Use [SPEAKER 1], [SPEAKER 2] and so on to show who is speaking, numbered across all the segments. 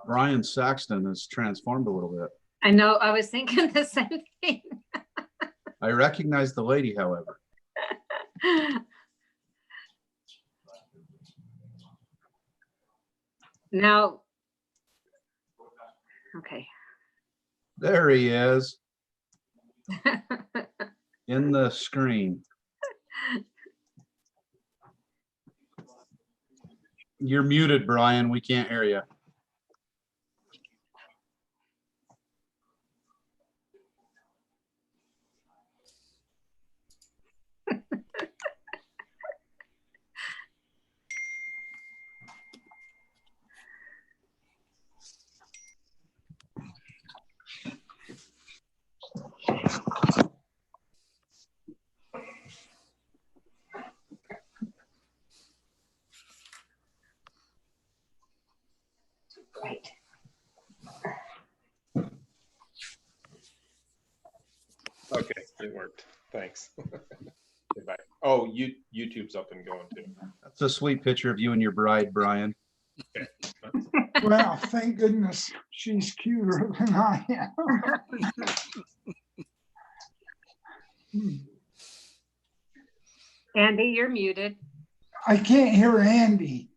[SPEAKER 1] Brian Saxton has transformed a little bit.
[SPEAKER 2] I know, I was thinking the same thing.
[SPEAKER 1] I recognize the lady, however.
[SPEAKER 2] Now, okay.
[SPEAKER 1] There he is. In the screen. You're muted, Brian. We can't hear you.
[SPEAKER 2] Right.
[SPEAKER 3] Okay, it worked. Thanks. Goodbye. Oh, YouTube's up and going too.
[SPEAKER 1] That's a sweet picture of you and your bride, Brian.
[SPEAKER 3] Okay.
[SPEAKER 4] Well, thank goodness she's cuter than I am.
[SPEAKER 2] Andy, you're muted.
[SPEAKER 4] I can't hear Andy.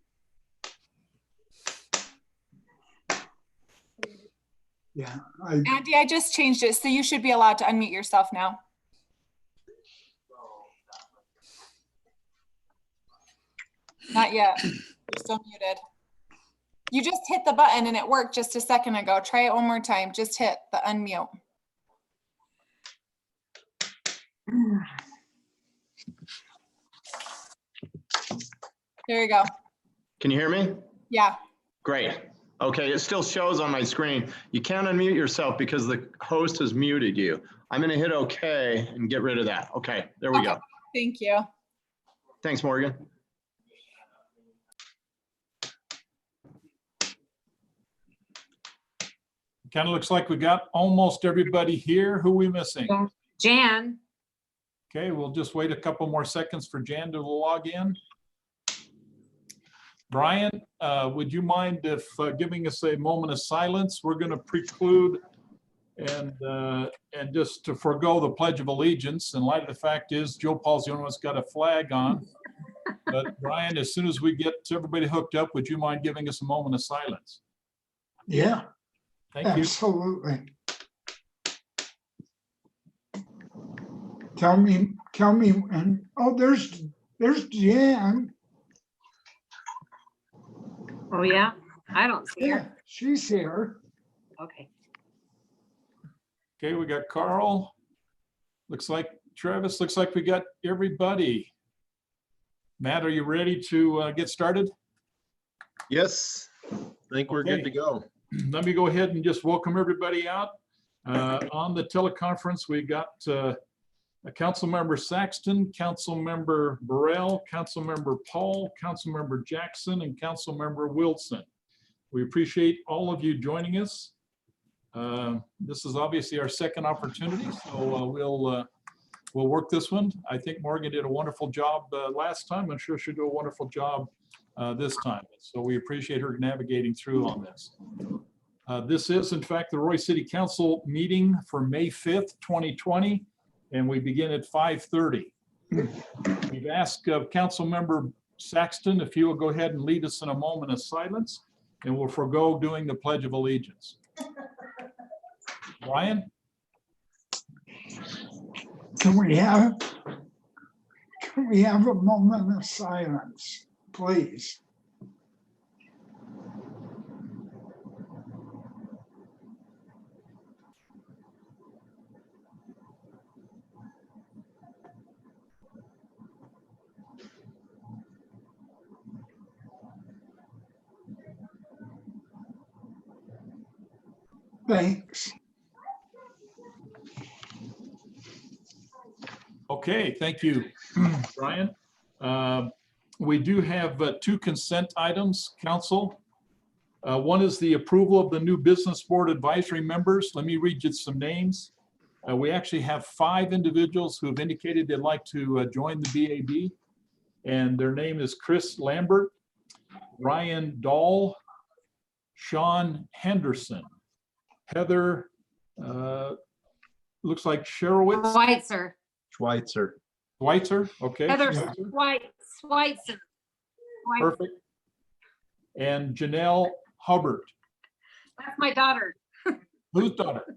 [SPEAKER 4] Yeah.
[SPEAKER 5] Andy, I just changed it, so you should be allowed to unmute yourself now. Not yet. You're still muted. You just hit the button and it worked just a second ago. Try it one more time. Just hit the unmute. There you go.
[SPEAKER 6] Can you hear me?
[SPEAKER 5] Yeah.
[SPEAKER 6] Great. Okay, it still shows on my screen. You can't unmute yourself because the host has muted you. I'm going to hit OK and get rid of that. Okay, there we go.
[SPEAKER 5] Thank you.
[SPEAKER 6] Thanks, Morgan.
[SPEAKER 7] Kind of looks like we got almost everybody here. Who are we missing?
[SPEAKER 2] Jan.
[SPEAKER 7] Okay, we'll just wait a couple more seconds for Jan to log in. Brian, would you mind if giving us a moment of silence? We're going to preclude and just to forego the Pledge of Allegiance. In light of the fact is Joe Paul's the only one that's got a flag on. But Brian, as soon as we get everybody hooked up, would you mind giving us a moment of silence?
[SPEAKER 4] Yeah.
[SPEAKER 7] Thank you.
[SPEAKER 4] Absolutely. Tell me when. Oh, there's Jan.
[SPEAKER 2] Oh, yeah? I don't see
[SPEAKER 4] Yeah,
[SPEAKER 2] her.
[SPEAKER 4] she's here.
[SPEAKER 2] Okay.
[SPEAKER 7] Okay, we got Carl. Looks like Travis. Looks like we got everybody. Matt, are you ready to get started?
[SPEAKER 1] Yes, I think we're good to go.
[SPEAKER 7] Let me go ahead and just welcome everybody out. On the teleconference, we got Councilmember Saxton, Councilmember Burrell, Councilmember Paul, Councilmember Jackson, and Councilmember Wilson. We appreciate all of you joining us. This is obviously our second opportunity, so we'll work this one. I think Morgan did a wonderful job last time. I'm sure she'll do a wonderful job this time. So we appreciate her navigating through on this. This is, in fact, the Roy City Council meeting for May 5th, 2020, and we begin at 5:30. We've asked Councilmember Saxton if you will go ahead and lead us in a moment of silence, and we'll forego doing the Pledge of Allegiance. Brian?
[SPEAKER 4] Can we have a moment of silence, please? Thanks.
[SPEAKER 7] Okay, thank you, Brian. We do have two consent items, Council. One is the approval of the new Business Board Advisory members. Let me read you some names. We actually have 5 individuals who have indicated they'd like to join the BAB, and their name is Chris Lambert, Ryan Dahl, Sean Henderson, Heather, looks like Sherowitz,
[SPEAKER 2] Schweitzer.
[SPEAKER 8] Schweitzer.
[SPEAKER 7] Schweitzer, okay.
[SPEAKER 2] Heather
[SPEAKER 7] Schweitzer,
[SPEAKER 2] Schweitzer.
[SPEAKER 7] perfect. And Janelle Hubbard.
[SPEAKER 2] That's my daughter.
[SPEAKER 7] Whose daughter?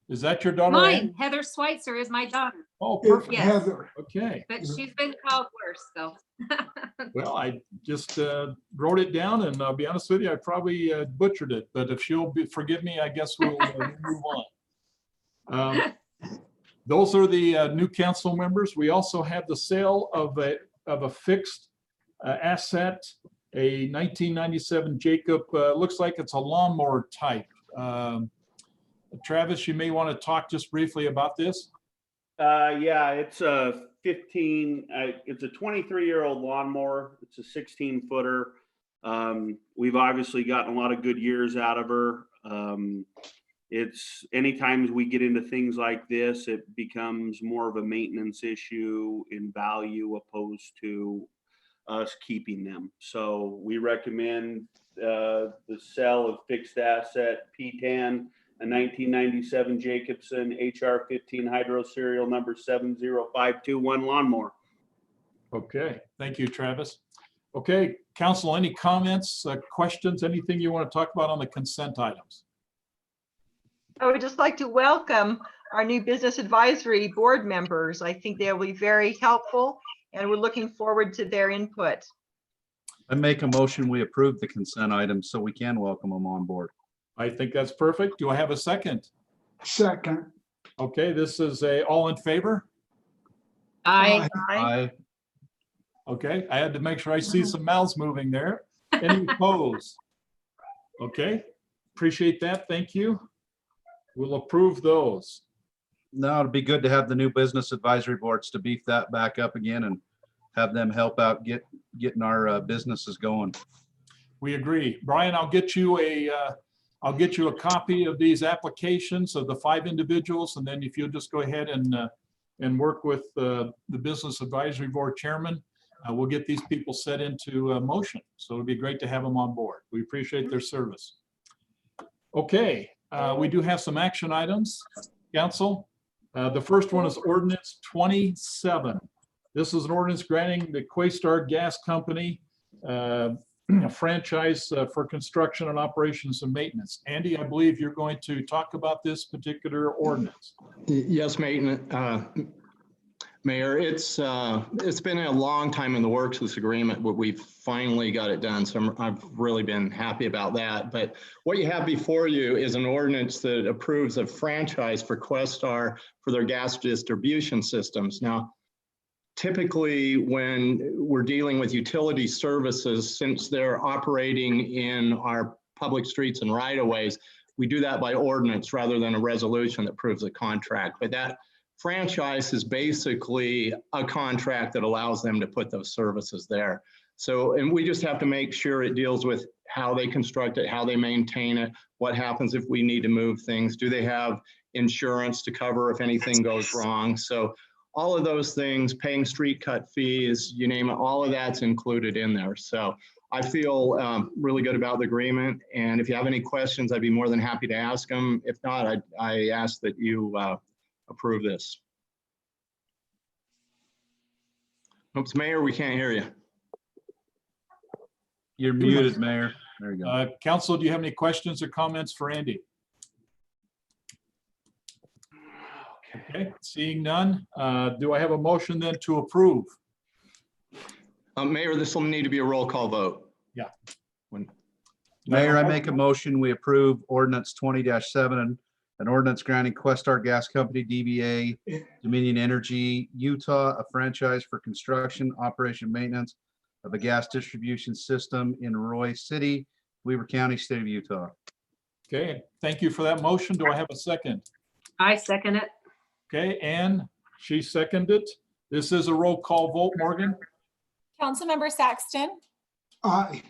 [SPEAKER 7] Is that your daughter?
[SPEAKER 2] Mine,
[SPEAKER 7] Ann?
[SPEAKER 2] Heather Schweitzer is my daughter,
[SPEAKER 7] Oh,
[SPEAKER 4] If
[SPEAKER 7] perfect.
[SPEAKER 2] Yes.
[SPEAKER 4] Heather,
[SPEAKER 7] Okay.
[SPEAKER 2] but she's been called worse, so.
[SPEAKER 7] Well, I just wrote it down, and I'll be honest with you, I probably butchered it, but if she'll forgive me, I guess we'll move on. Those are the new council members. We also have the sale of a fixed asset, a 1997 Jacob, looks like it's a lawnmower type. Travis, you may want to talk just briefly about this.
[SPEAKER 9] Yeah, it's a 15, it's a 23-year-old lawnmower. It's a 16 footer. We've obviously gotten a lot of good years out of her. It's anytime we get into things like this, it becomes more of a maintenance issue in value opposed to us keeping them. So we recommend the sale of fixed asset P10, a 1997 Jacobson HR 15 hydro serial number 70521 lawnmower.
[SPEAKER 7] Okay, thank you, Travis. Okay, council, any comments, questions, anything you want to talk about on the consent items?
[SPEAKER 10] I would just like to welcome our new Business Advisory Board members. I think they'll be very helpful, and we're looking forward to their input.
[SPEAKER 8] I make a motion, we approve the consent items so we can welcome them on board.
[SPEAKER 7] I think that's perfect. Do I have a second?
[SPEAKER 4] second.
[SPEAKER 7] Okay, this is all in favor?
[SPEAKER 2] I,
[SPEAKER 8] Aye.
[SPEAKER 7] Okay, I had to make sure I see some mouths moving there. Any opposed? Okay, appreciate that. Thank you. We'll approve those.
[SPEAKER 8] No, it'd be good to have the new business advisory boards to beef that back up again and have them help out getting our businesses going.
[SPEAKER 7] We agree. Brian, I'll get you a copy of these applications of the 5 individuals, and then if you'll just go ahead and work with the Business Advisory Board Chairman, we'll get these people set into motion. So it'd be great to have them on board. We appreciate their service. Okay, we do have some action items, council. The first one is ordinance 27. This is an ordinance granting the Quastar Gas Company a franchise for construction and operations and maintenance. Andy, I believe you're going to talk about this particular ordinance.
[SPEAKER 6] Yes, Mayor, it's been a long time in the works, this agreement, but we've finally got it done. So I've really been happy about that. But what you have before you is an ordinance that approves a franchise for Questar for their gas distribution systems. Now, typically when we're dealing with utility services, since they're operating in our public streets and right-of-ways, we do that by ordinance rather than a resolution that proves a contract. But that franchise is basically a contract that allows them to put those services there. So, and we just have to make sure it deals with how they construct it, how they maintain it, what happens if we need to move things, do they have insurance to cover if anything goes wrong? So all of those things, paying street cut fees, you name it, all of that's included in there. So I feel really good about the agreement. And if you have any questions, I'd be more than happy to ask them. If not, I ask that you approve this. Oops, Mayor, we can't hear you.
[SPEAKER 8] You're muted, Mayor. There you go.
[SPEAKER 7] Council, do you have any questions or comments for Andy? Okay, seeing none, do I have a motion then to approve?
[SPEAKER 6] Mayor, this will need to be a roll call vote.
[SPEAKER 7] Yeah.
[SPEAKER 8] Mayor, I make a motion, we approve ordinance 20-7, an ordinance granting Questar Gas Company, DBA Dominion Energy, Utah, a franchise for construction, operation, maintenance of a gas distribution system in Roy City, Weaver County, state of Utah.
[SPEAKER 7] Okay, thank you for that motion. Do I have a second?
[SPEAKER 2] I second it.
[SPEAKER 7] Okay, Ann, she seconded. This is a roll call vote, Morgan.
[SPEAKER 5] Councilmember Saxton,
[SPEAKER 4] Aye.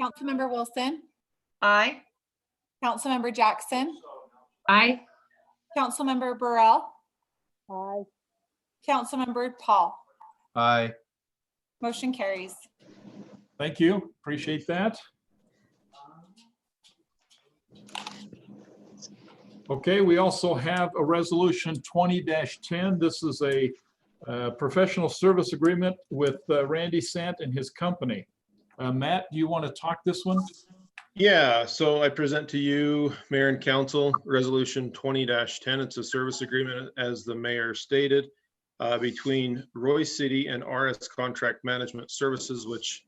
[SPEAKER 5] Councilmember Wilson,
[SPEAKER 10] Aye.
[SPEAKER 5] Councilmember Jackson,
[SPEAKER 2] I,
[SPEAKER 5] Councilmember Burrell. Aye. Councilmember Paul.
[SPEAKER 8] Aye.
[SPEAKER 5] Motion carries.
[SPEAKER 7] Thank you, appreciate that. Okay, we also have a resolution 20-10. This is a professional service agreement with Randy Sant and his company. Matt, do you want to talk this one?
[SPEAKER 1] Yeah, so I present to you, Mayor and Council, Resolution 20-10. It's a service agreement, as the mayor stated, between Roy City and RS Contract Management Services, which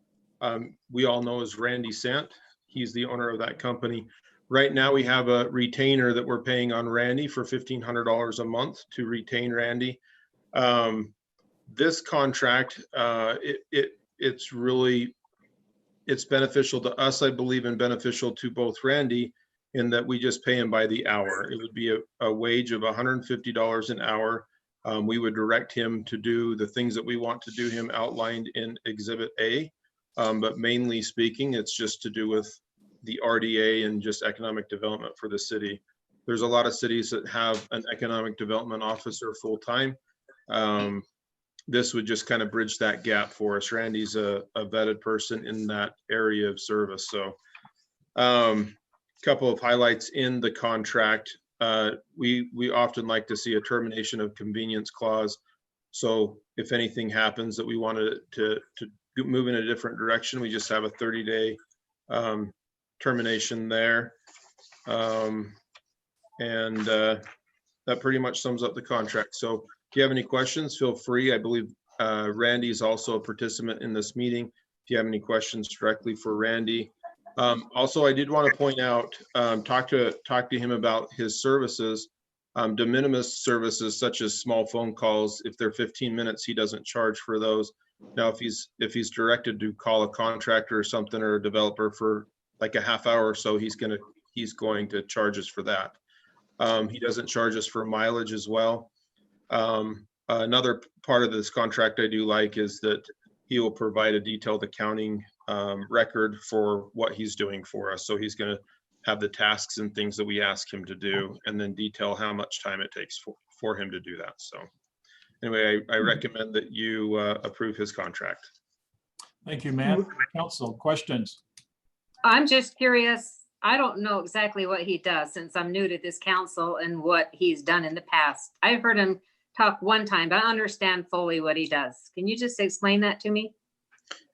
[SPEAKER 1] we all know as Randy Sant. He's the owner of that company. Right now, we have a retainer that we're paying on Randy for $1,500 a month to retain Randy. This contract, it's beneficial to us, I believe, and beneficial to both Randy in that we just pay him by the hour. It would be a wage of $150 an hour. We would direct him to do the things that we want to do him outlined in Exhibit A. But mainly speaking, it's just to do with the RDA and just economic development for the city. There's a lot of cities that have an economic development officer full-time. This would just kind of bridge that gap for us. Randy's a vetted person in that area of service. So couple of highlights in the contract. We often like to see a termination of convenience clause. So if anything happens that we wanted to move in a different direction, we just have a 30-day termination there. That pretty much sums up the contract. So if you have any questions, feel free. I believe Randy is also a participant in this meeting. If you have any questions directly for Randy. Also, I did want to point out, talk to him about his services, de minimis services such as small phone calls. If they're 15 minutes, he doesn't charge for those. Now, if he's directed to call a contractor or something or a developer for like a half hour or so, he's going to charge us for that. He doesn't charge us for mileage as well. Another part of this contract I do like is that he will provide a detailed accounting record for what he's doing for us. So he's going to have the tasks and things that we ask him to do, and then detail how much time it takes for him to do that. So anyway, I recommend that you approve his contract.
[SPEAKER 7] Thank you, Matt. Council, questions?
[SPEAKER 2] I'm just curious. I don't know exactly what he does since I'm new to this council and what he's done in the past. I've heard him talk one time, but I understand fully what he does. Can you just explain that to me?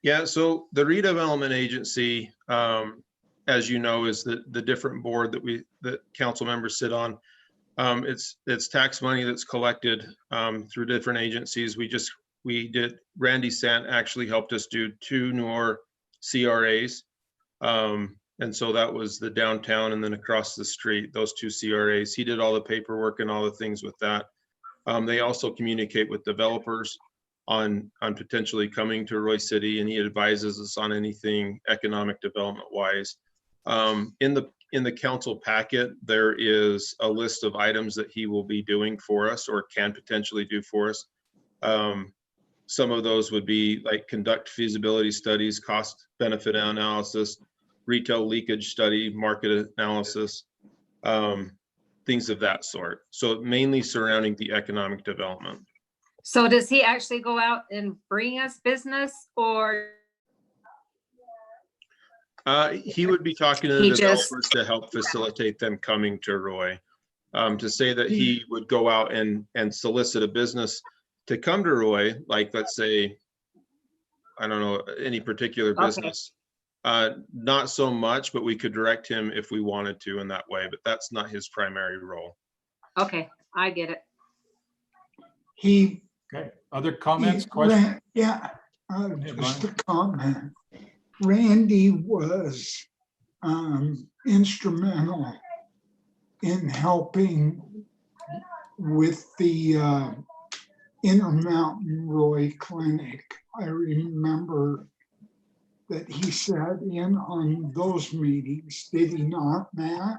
[SPEAKER 1] Yeah, so the redevelopment agency, as you know, is the different board that council members sit on. It's tax money that's collected through different agencies. Randy Sant actually helped us do 2 newer CRAs. And so that was the downtown and then across the street, those 2 CRAs. He did all the paperwork and all the things with that. They also communicate with developers on potentially coming to Roy City, and he advises us on anything economic development wise. In the council packet, there is a list of items that he will be doing for us or can potentially do for us. Some of those would be like conduct feasibility studies, cost benefit analysis, retail leakage study, market analysis, things of that sort. So mainly surrounding the economic development.
[SPEAKER 2] So does he actually go out and bring us business, or?
[SPEAKER 1] He would be talking to the developers to help facilitate them coming to Roy. To say that he would go out and solicit a business to come to Roy, like let's say, I don't know, any particular business. Not so much, but we could direct him if we wanted to in that way, but that's not his primary role.
[SPEAKER 2] Okay, I get it.
[SPEAKER 7] Okay, other comments, questions?
[SPEAKER 4] Yeah, just a comment. Randy was instrumental in helping with the Intermountain Roy Clinic. I remember that he sat in on those meetings, did he not, Matt?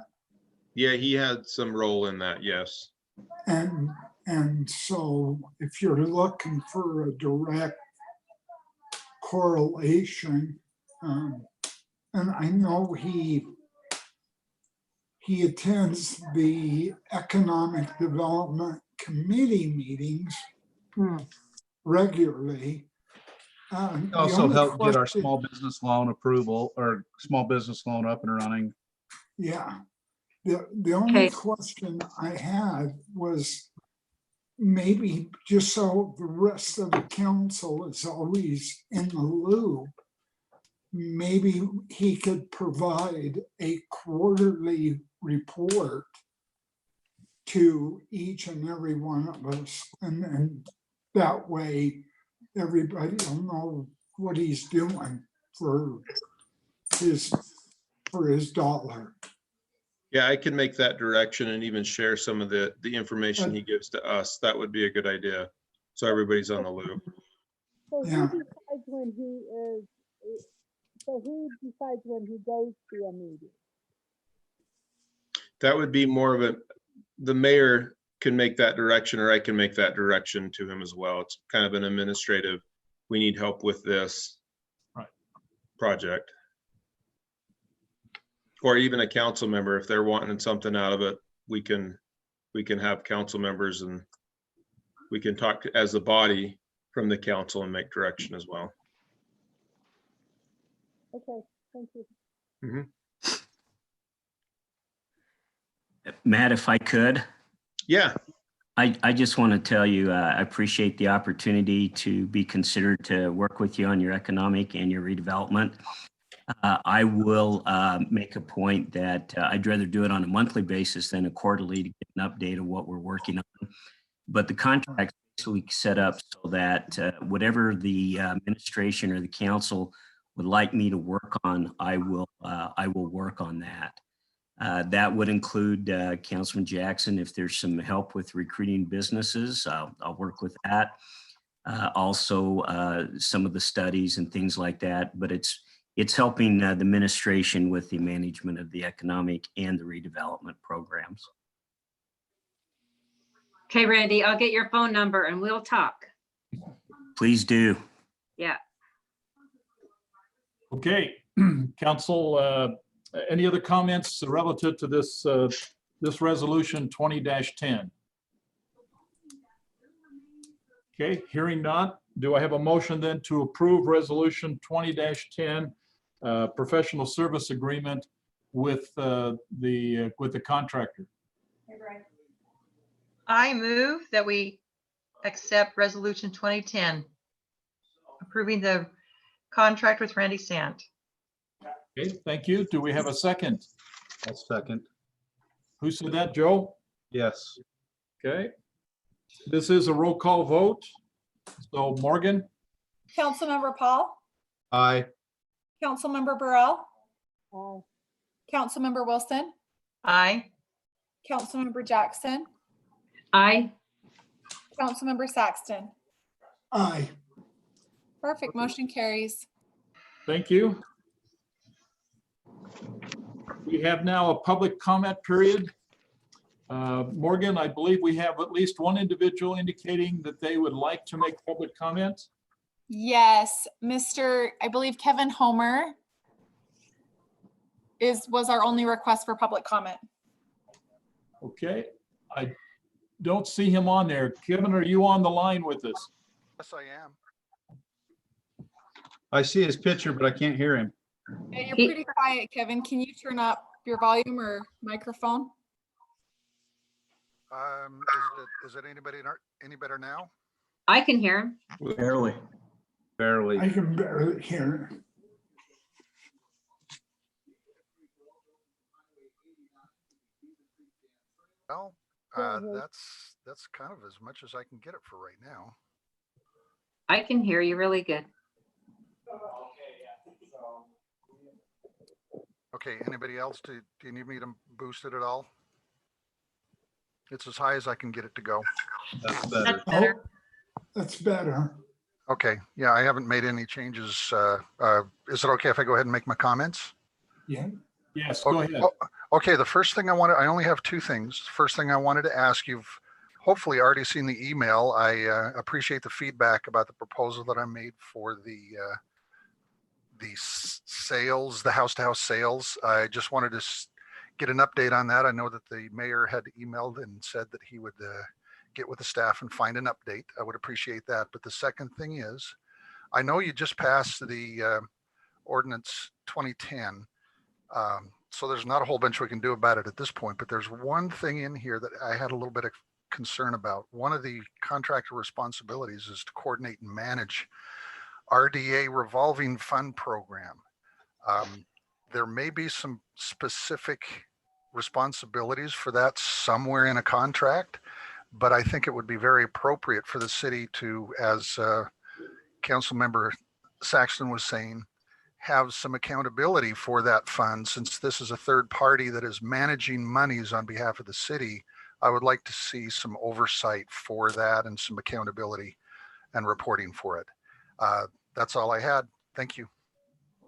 [SPEAKER 1] Yeah, he had some role in that, yes.
[SPEAKER 4] And so if you're looking for a direct correlation, and I know he attends the Economic Development Committee meetings regularly.
[SPEAKER 8] Also helped get our small business loan approval or small business loan up and running.
[SPEAKER 4] Yeah. The only
[SPEAKER 2] Okay.
[SPEAKER 4] question I had was maybe just so the rest of the council is always in the loop, maybe he could provide a quarterly report to each and every one of us. And then that way, everybody will know what he's doing for his dollar.
[SPEAKER 1] Yeah, I can make that direction and even share some of the information he gives to us. That would be a good idea. So everybody's on the loop.
[SPEAKER 11] So
[SPEAKER 4] Yeah.
[SPEAKER 11] who decides when he is, so who decides when he goes to a meeting?
[SPEAKER 1] That would be more of the mayor can make that direction, or I can make that direction to him as well. It's kind of an administrative, we need help with this
[SPEAKER 7] Right.
[SPEAKER 1] project. Or even a council member, if they're wanting something out of it, we can have council members and we can talk as a body from the council and make direction as well.
[SPEAKER 11] Okay, thank you.
[SPEAKER 12] Matt, if I could,
[SPEAKER 1] Yeah,
[SPEAKER 12] I just want to tell you, I appreciate the opportunity to be considered to work with you on your economic and your redevelopment. I will make a point that I'd rather do it on a monthly basis than a quarterly to get an update of what we're working on. But the contract basically set up so that whatever the administration or the council would like me to work on, I will work on that. That would include Councilman Jackson. If there's some help with recruiting businesses, I'll work with that. Also, some of the studies and things like that. But it's helping the administration with the management of the economic and the redevelopment programs.
[SPEAKER 2] Okay, Randy, I'll get your phone number and we'll talk.
[SPEAKER 12] Please do.
[SPEAKER 2] Yeah.
[SPEAKER 7] Okay, council, any other comments relative to this resolution 20-10? Okay, hearing none, do I have a motion then to approve resolution 20-10, professional service agreement with the contractor?
[SPEAKER 10] I move that we accept resolution 2010, approving the contract with Randy Sant.
[SPEAKER 7] Okay, thank you. Do we have a second?
[SPEAKER 8] I'll second.
[SPEAKER 7] Who said that, Joe?
[SPEAKER 8] Yes.
[SPEAKER 7] Okay. This is a roll call vote. So Morgan,
[SPEAKER 5] Councilmember Paul,
[SPEAKER 8] Aye.
[SPEAKER 5] Councilmember Burrell,
[SPEAKER 11] Aye.
[SPEAKER 5] Councilmember Wilson,
[SPEAKER 10] Aye.
[SPEAKER 5] Councilmember Jackson,
[SPEAKER 2] Aye.
[SPEAKER 5] Councilmember Saxton.
[SPEAKER 4] Aye.
[SPEAKER 5] Perfect, motion carries.
[SPEAKER 7] thank you. We have now a public comment period. Morgan, I believe we have at least one individual indicating that they would like to make public comment.
[SPEAKER 5] Yes, I believe Kevin Homer was our only request for public comment.
[SPEAKER 7] Okay, I don't see him on there. Kevin, are you on the line with us?
[SPEAKER 13] Yes, I am.
[SPEAKER 8] I see his picture, but I can't hear him.
[SPEAKER 5] Yeah, you're pretty quiet, Kevin. Can you turn up your volume or microphone?
[SPEAKER 13] Is it any better now?
[SPEAKER 2] I can hear him.
[SPEAKER 12] Barely.
[SPEAKER 8] Barely.
[SPEAKER 4] I can barely hear.
[SPEAKER 13] Well, that's kind of as much as I can get it for right now.
[SPEAKER 2] I can hear you really good.
[SPEAKER 13] Okay, anybody else? Do you need me to boost it at all? It's as high as I can get it to go.
[SPEAKER 8] That's better.
[SPEAKER 4] Oh, that's better.
[SPEAKER 13] Okay, yeah, I haven't made any changes. Is it okay if I go ahead and make my comments?
[SPEAKER 4] Yeah.
[SPEAKER 7] Yes, go ahead.
[SPEAKER 13] Okay, the first thing I only have two things. First thing I wanted to ask, you've hopefully already seen the email. I appreciate the feedback about the proposal that I made for the sales, the house-to-house sales. I just wanted to get an update on that. I know that the mayor had emailed and said that he would get with the staff and find an update. I would appreciate that. But the second thing is, I know you just passed the ordinance 2010. so there's not a whole bunch we can do about it at this point, but there's one thing in here that I had a little bit of concern about. One of the contractor responsibilities is to coordinate and manage RDA revolving fund program. There may be some specific responsibilities for that somewhere in a contract, but I think it would be very appropriate for the city to, as Council Member Saxton was saying, have some accountability for that fund. Since this is a third party that is managing monies on behalf of the city, I would like to see some oversight for that and some accountability and reporting for it. That's all I had. Thank you.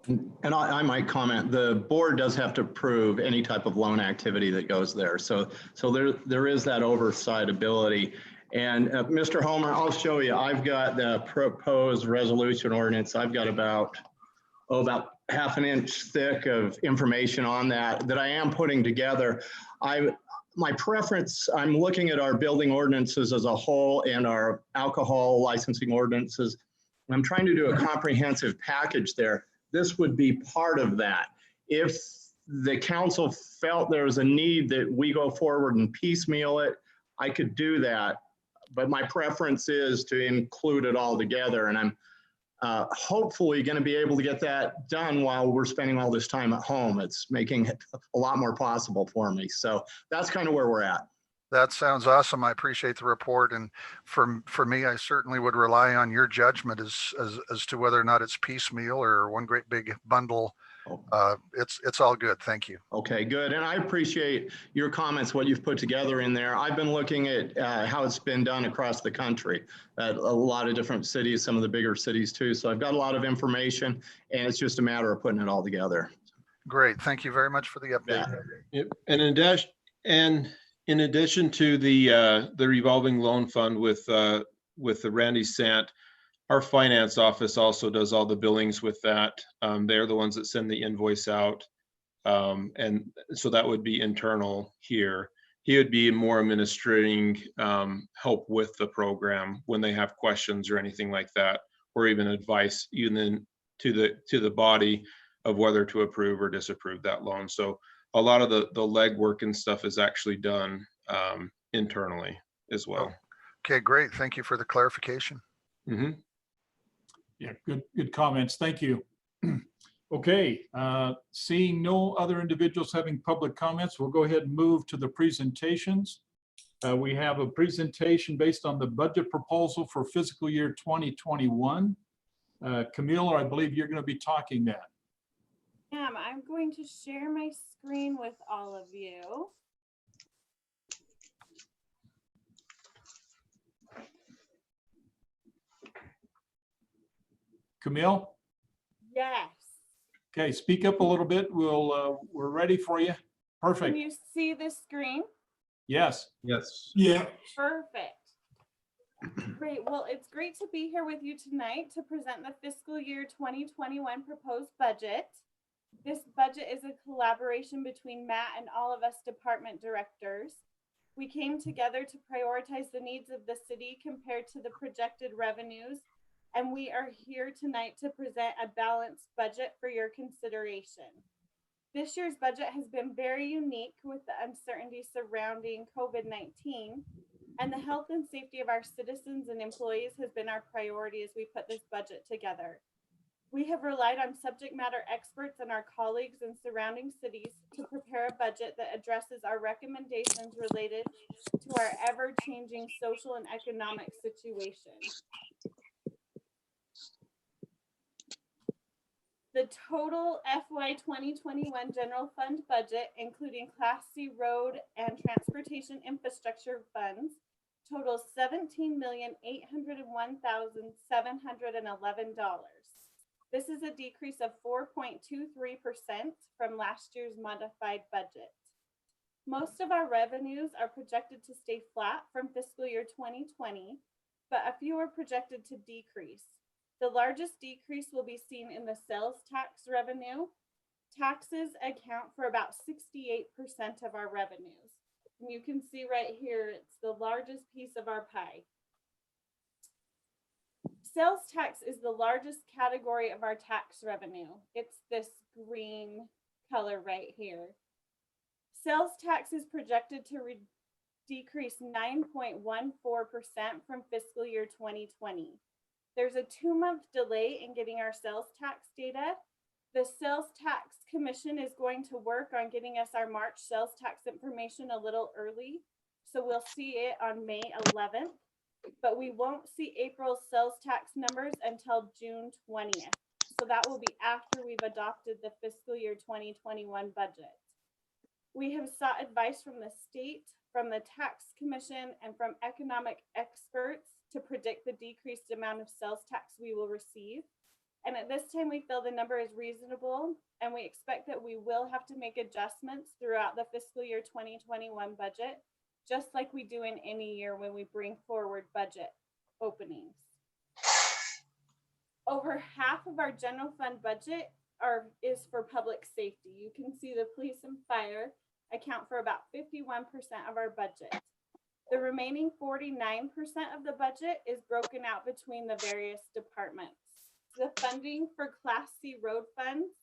[SPEAKER 6] And I might comment, the board does have to approve any type of loan activity that goes there. So there is that oversight ability. And Mr. Homer, I'll show you, I've got the proposed resolution ordinance. I've got about half an inch thick of information on that I am putting together. My preference, I'm looking at our building ordinances as a whole and our alcohol licensing ordinances. I'm trying to do a comprehensive package there. This would be part of that. If the council felt there was a need that we go forward and piecemeal it, I could do that. But my preference is to include it all together. And I'm hopefully going to be able to get that done while we're spending all this time at home. It's making it a lot more possible for me. So that's kind of where we're at.
[SPEAKER 13] That sounds awesome. I appreciate the report. And for me, I certainly would rely on your judgment as to whether or not it's piecemeal or one great big bundle. It's all good. Thank you.
[SPEAKER 6] Okay, good. And I appreciate your comments, what you've put together in there. I've been looking at how it's been done across the country at a lot of different cities, some of the bigger cities too. So I've got a lot of information and it's just a matter of putting it all together.
[SPEAKER 13] Great. Thank you very much for the update.
[SPEAKER 1] Yep. And in addition to the revolving loan fund with the Randy Sant, our finance office also does all the billings with that. They're the ones that send the invoice out. And so that would be internal here. He would be more administering help with the program when they have questions or anything like that, or even advice even to the body of whether to approve or disapprove that loan. So a lot of the legwork and stuff is actually done internally as well.
[SPEAKER 13] Okay, great. Thank you for the clarification.
[SPEAKER 1] Mm-hmm.
[SPEAKER 7] Yeah, good comments. Thank you. Okay, seeing no other individuals having public comments, we'll go ahead and move to the presentations. We have a presentation based on the budget proposal for fiscal year 2021. Camille, I believe you're going to be talking that.
[SPEAKER 14] I'm going to share my screen with all of you.
[SPEAKER 7] Camille?
[SPEAKER 14] Yes.
[SPEAKER 7] Okay, speak up a little bit. We're ready for you. Perfect.
[SPEAKER 14] Can you see the screen?
[SPEAKER 7] Yes.
[SPEAKER 8] Yes.
[SPEAKER 4] Yeah.
[SPEAKER 14] Perfect. Great. Well, it's great to be here with you tonight to present the fiscal year 2021 proposed budget. This budget is a collaboration between Matt and all of us department directors. We came together to prioritize the needs of the city compared to the projected revenues, and we are here tonight to present a balanced budget for your consideration. This year's budget has been very unique with the uncertainty surrounding COVID-19, and the health and safety of our citizens and employees has been our priority as we put this budget together. We have relied on subject matter experts and our colleagues in surrounding cities to prepare a budget that addresses our recommendations related to our ever-changing social and economic situation. The total FY 2021 general fund budget, including Class C road and transportation infrastructure funds, totals $17,801,711. This is a decrease of 4.23% from last year's modified budget. Most of our revenues are projected to stay flat from fiscal year 2020, but a few are projected to decrease. The largest decrease will be seen in the sales tax revenue. Taxes account for about 68% of our revenues. And you can see right here, it's the largest piece of our pie. Sales tax is the largest category of our tax revenue. It's this green color right here. Sales tax is projected to decrease 9.14% from fiscal year 2020. There's a 2-month delay in getting our sales tax data. The Sales Tax Commission is going to work on getting us our March sales tax information a little early. So we'll see it on May 11th, but we won't see April's sales tax numbers until June 20th. So that will be after we've adopted the fiscal year 2021 budget. We have sought advice from the state, from the tax commission, and from economic experts to predict the decreased amount of sales tax we will receive. And at this time, we feel the number is reasonable, and we expect that we will have to make adjustments throughout the fiscal year 2021 budget, just like we do in any year when we bring forward budget openings. Over half of our general fund budget is for public safety. You can see the police and fire account for about 51% of our budget. The remaining 49% of the budget is broken out between the various departments. The funding for Class C road funds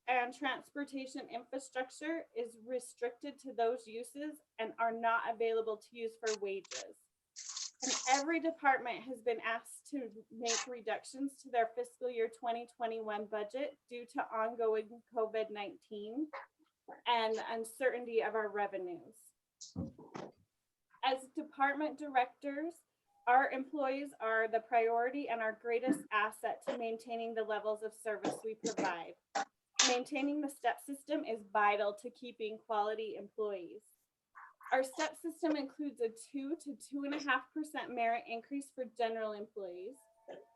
[SPEAKER 14] and transportation infrastructure is restricted to those uses and are not available to use for wages. And every department has been asked to make reductions to their fiscal year 2021 budget due to ongoing COVID-19 and uncertainty of our revenues. As department directors, our employees are the priority and our greatest asset to maintaining the levels of service we provide. Maintaining the STEP system is vital to keeping quality employees. Our STEP system includes a 2 to 2.5% merit increase for general employees,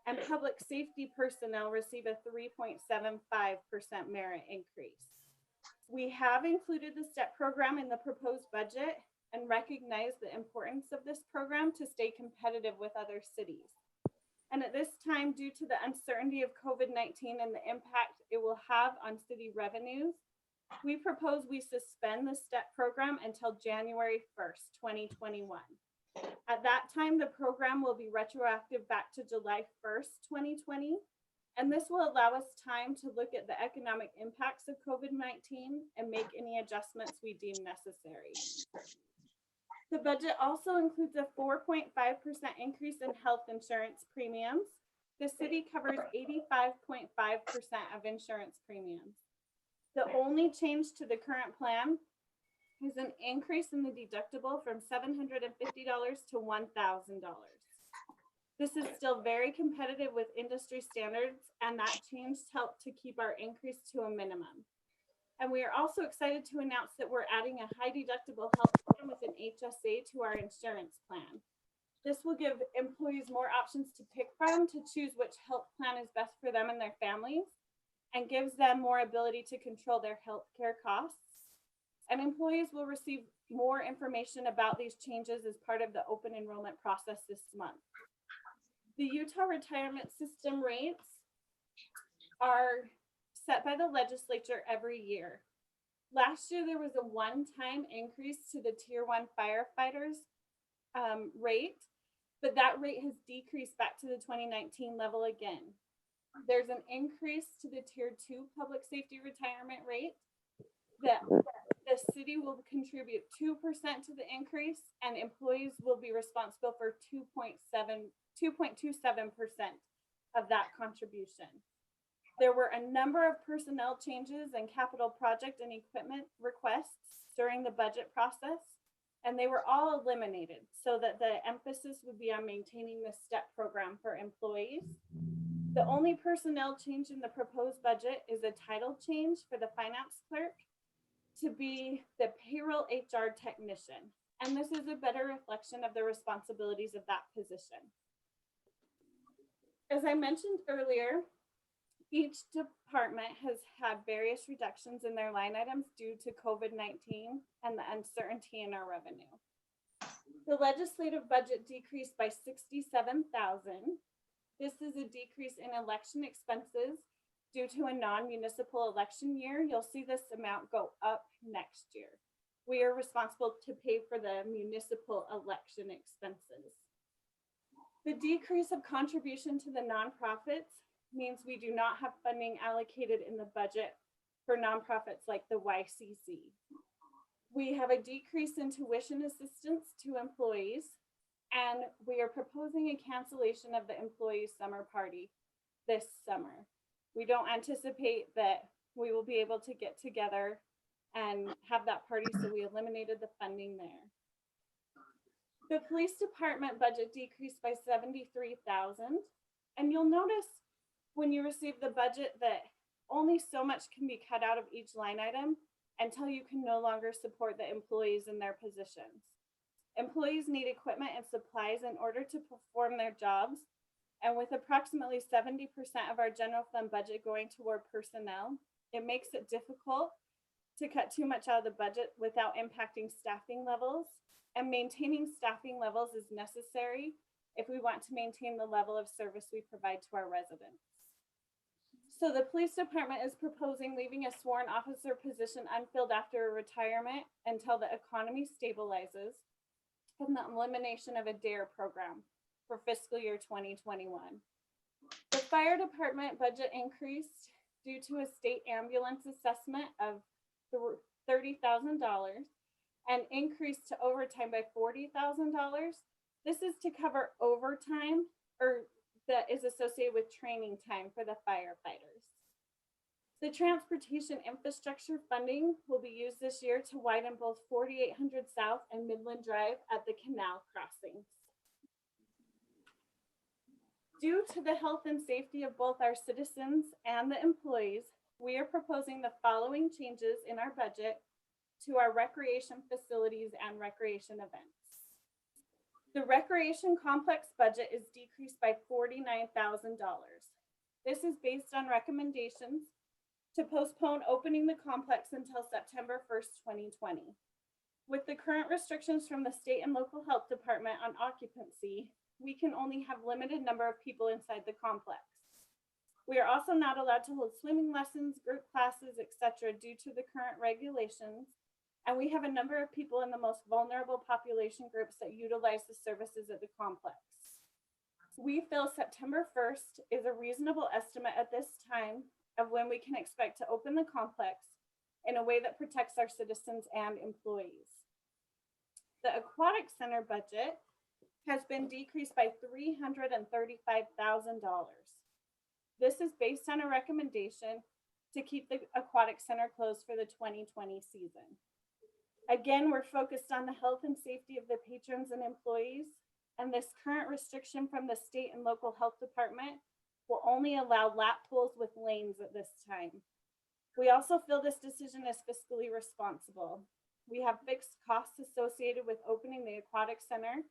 [SPEAKER 14] and public safety personnel receive a 3.75% merit increase. We have included the STEP program in the proposed budget and recognize the importance of this program to stay competitive with other cities. And at this time, due to the uncertainty of COVID-19 and the impact it will have on city revenues, we propose we suspend the STEP program until January 1st, 2021. At that time, the program will be retroactive back to July 1st, 2020. And this will allow us time to look at the economic impacts of COVID-19 and make any adjustments we deem necessary. The budget also includes a 4.5% increase in health insurance premiums. The city covers 85.5% of insurance premiums. The only change to the current plan is an increase in the deductible from $750 to $1,000. This is still very competitive with industry standards, and that change helped to keep our increase to a minimum. And we are also excited to announce that we're adding a high deductible health plan with an HSA to our insurance plan. This will give employees more options to pick from to choose which health plan is best for them and their families, and gives them more ability to control their healthcare costs. And employees will receive more information about these changes as part of the open enrollment process this month. The Utah retirement system rates are set by the legislature every year. Last year, there was a one-time increase to the Tier 1 firefighters rate, but that rate has decreased back to the 2019 level again. There's an increase to the Tier 2 public safety retirement rate that the city will contribute 2% to the increase, and employees will be responsible for 2.27% of that contribution. There were a number of personnel changes and capital project and equipment requests during the budget process, and they were all eliminated so that the emphasis would be on maintaining the STEP program for employees. The only personnel change in the proposed budget is a title change for the finance clerk to be the payroll HR technician. And this is a better reflection of the responsibilities of that position. As I mentioned earlier, each department has had various reductions in their line items due to COVID-19 and the uncertainty in our revenue. The legislative budget decreased by $67,000. This is a decrease in election expenses due to a non-municipal election year. You'll see this amount go up next year. We are responsible to pay for the municipal election expenses. The decrease of contribution to the nonprofits means we do not have funding allocated in the budget for nonprofits like the YCC. We have a decrease in tuition assistance to employees, and we are proposing a cancellation of the employee summer party this summer. We don't anticipate that we will be able to get together and have that party, so we eliminated the funding there. The police department budget decreased by 73,000, and you'll notice when you receive the budget that only so much can be cut out of each line item until you can no longer support the employees in their positions. Employees need equipment and supplies in order to perform their jobs, and with approximately 70% of our general fund budget going toward personnel, it makes it difficult to cut too much out of the budget without impacting staffing levels, and maintaining staffing levels is necessary if we want to maintain the level of service we provide to our residents. So the police department is proposing leaving a sworn officer position unfilled after retirement until the economy stabilizes, and the elimination of a DARE program for fiscal year 2021. The fire department budget increased due to a state ambulance assessment of $30,000 and increased to overtime by $40,000. This is to cover overtime that is associated with training time for the firefighters. The transportation infrastructure funding will be used this year to widen both 4800 South and Midland Drive at the canal crossings. Due to the health and safety of both our citizens and the employees, we are proposing the following changes in our budget to our recreation facilities and recreation events. The recreation complex budget is decreased by $49,000. This is based on recommendations to postpone opening the complex until September 1st, 2020. With the current restrictions from the state and local health department on occupancy, we can only have limited number of people inside the complex. We are also not allowed to hold swimming lessons, group classes, etc. due to the current regulations, and we have a number of people in the most vulnerable population groups that utilize the services at the complex. We feel September 1st is a reasonable estimate at this time of when we can expect to open the complex in a way that protects our citizens and employees. The aquatic center budget has been decreased by $335,000. This is based on a recommendation to keep the aquatic center closed for the 2020 season. Again, we're focused on the health and safety of the patrons and employees, and this current restriction from the state and local health department will only allow lap pools with lanes at this time. We also feel this decision is fiscally responsible. We have fixed costs associated with opening the aquatic center,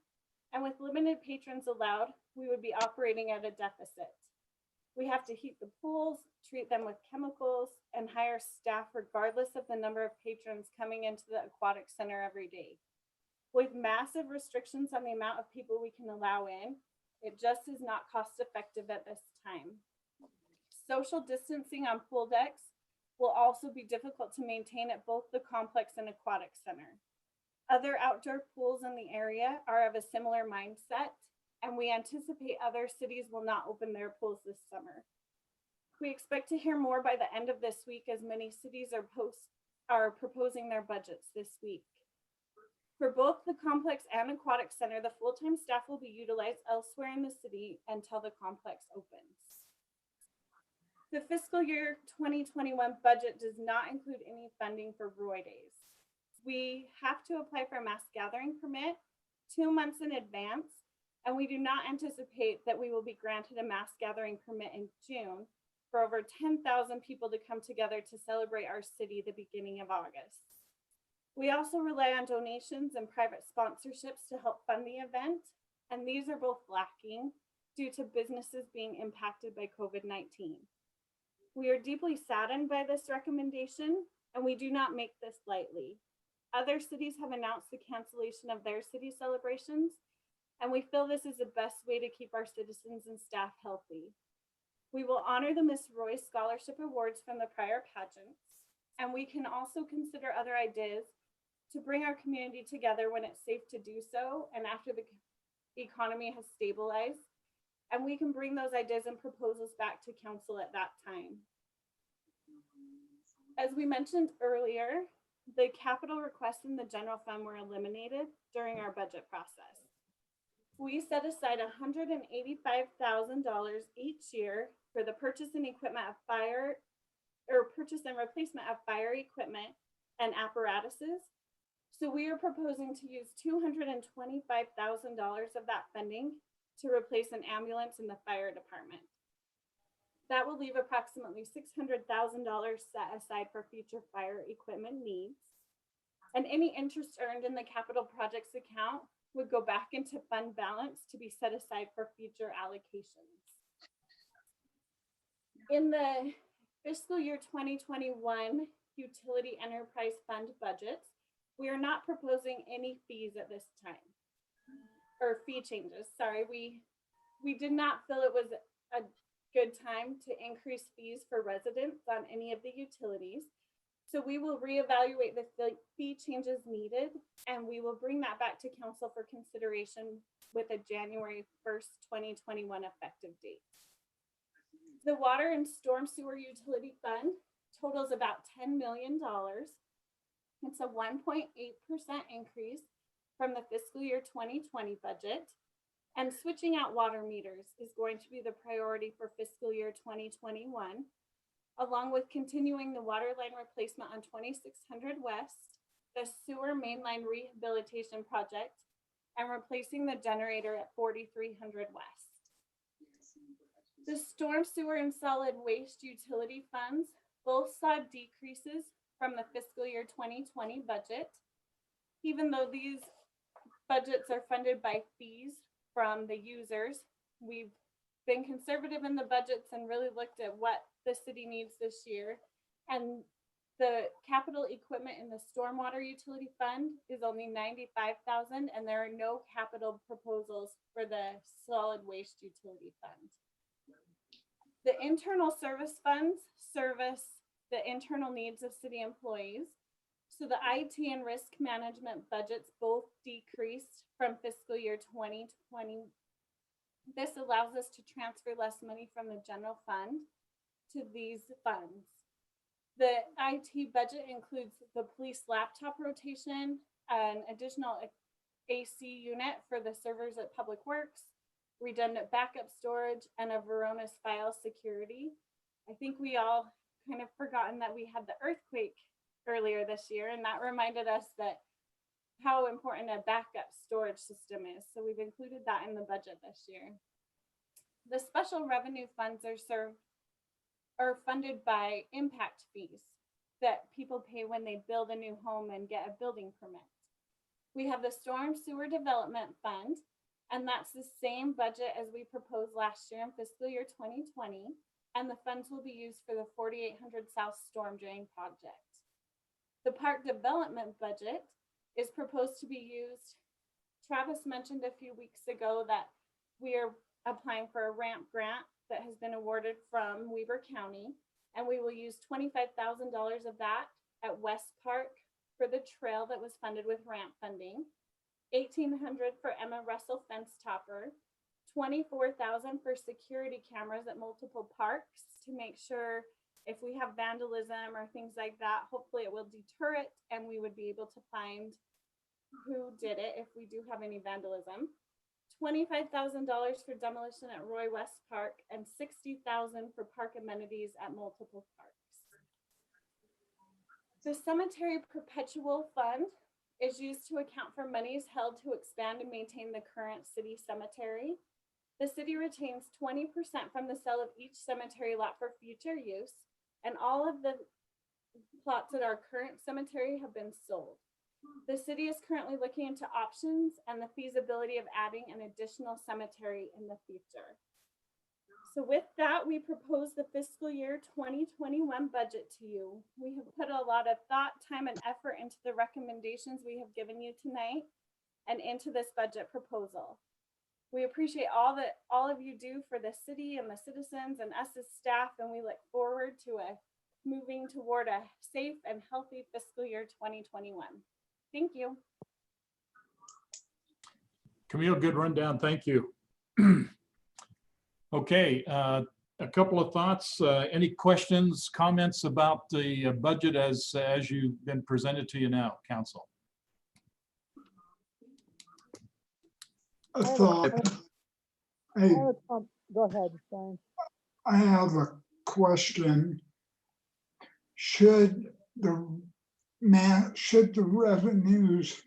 [SPEAKER 14] and with limited patrons allowed, we would be operating at a deficit. We have to heat the pools, treat them with chemicals, and hire staff regardless of the number of patrons coming into the aquatic center every day. With massive restrictions on the amount of people we can allow in, it just is not cost effective at this time. Social distancing on pool decks will also be difficult to maintain at both the complex and aquatic center. Other outdoor pools in the area are of a similar mindset, and we anticipate other cities will not open their pools this summer. We expect to hear more by the end of this week, as many cities are proposing their budgets this week. For both the complex and aquatic center, the full-time staff will be utilized elsewhere in the city until the complex opens. The fiscal year 2021 budget does not include any funding for Roy Days. We have to apply for a mass gathering permit 2 months in advance, and we do not anticipate that we will be granted a mass gathering permit in June for over 10,000 people to come together to celebrate our city the beginning of August. We also rely on donations and private sponsorships to help fund the event, and these are both lacking due to businesses being impacted by COVID-19. We are deeply saddened by this recommendation, and we do not make this lightly. Other cities have announced the cancellation of their city celebrations, and we feel this is the best way to keep our citizens and staff healthy. We will honor the Miss Roy Scholarship Awards from the prior pageants, and we can also consider other ideas to bring our community together when it's safe to do so and after the economy has stabilized, and we can bring those ideas and proposals back to council at that time. As we mentioned earlier, the capital requests in the general fund were eliminated during our budget process. We set aside $185,000 each year for the purchase and equipment of fire, or purchase and replacement of fire equipment and apparatuses. So we are proposing to use $225,000 of that funding to replace an ambulance in the fire department. That will leave approximately $600,000 set aside for future fire equipment needs. And any interest earned in the capital projects account would go back into fund balance to be set aside for future allocations. In the fiscal year 2021 utility enterprise fund budgets, we are not proposing any fees at this time, or fee changes. Sorry, we did not feel it was a good time to increase fees for residents on any of the utilities. So we will reevaluate the fee changes needed, and we will bring that back to council for consideration with a January 1st, 2021 effective date. The water and storm sewer utility fund totals about $10 million. It's a 1.8% increase from the fiscal year 2020 budget. And switching out water meters is going to be the priority for fiscal year 2021, along with continuing the water line replacement on 2600 West, the sewer mainline rehabilitation project, and replacing the generator at 4300 West. The storm sewer and solid waste utility funds both saw decreases from the fiscal year 2020 budget. Even though these budgets are funded by fees from the users, we've been conservative in the budgets and really looked at what the city needs this year. And the capital equipment in the stormwater utility fund is only $95,000, and there are no capital proposals for the solid waste utility fund. The internal service funds service the internal needs of city employees. So the IT and risk management budgets both decreased from fiscal year 2020. This allows us to transfer less money from the general fund to these funds. The IT budget includes the police laptop rotation, an additional AC unit for the servers at Public Works, redundant backup storage, and a Varonis file security. I think we all kind of forgotten that we had the earthquake earlier this year, and that reminded us that how important a backup storage system is. So we've included that in the budget this year. The special revenue funds are funded by impact fees that people pay when they build a new home and get a building permit. We have the storm sewer development fund, and that's the same budget as we proposed last year in fiscal year 2020. And the funds will be used for the 4800 South Storm Drain project. The park development budget is proposed to be used. Travis mentioned a few weeks ago that we are applying for a ramp grant that has been awarded from Weber County, and we will use $25,000 of that at West Park for the trail that was funded with ramp funding, $1,800 for Emma Russell fence topper, $24,000 for security cameras at multiple parks to make sure if we have vandalism or things like that, hopefully it will deter it and we would be able to find who did it if we do have any vandalism. $25,000 for demolition at Roy West Park and $60,000 for park amenities at multiple parks. The cemetery perpetual fund is used to account for monies held to expand and maintain the current city cemetery. The city retains 20% from the sale of each cemetery lot for future use, and all of the plots at our current cemetery have been sold. The city is currently looking into options and the feasibility of adding an additional cemetery in the future. So with that, we propose the fiscal year 2021 budget to you. We have put a lot of thought, time, and effort into the recommendations we have given you tonight and into this budget proposal. We appreciate all that all of you do for the city and the citizens and us as staff, and we look forward to moving toward a safe and healthy fiscal year 2021. Thank you.
[SPEAKER 7] Camille, good rundown. Thank you. Okay, A couple of thoughts. Any questions, comments about the budget as you've been presented to you now, council?
[SPEAKER 4] A thought.
[SPEAKER 11] Go ahead, Brian.
[SPEAKER 4] I have a question. Should the revenues,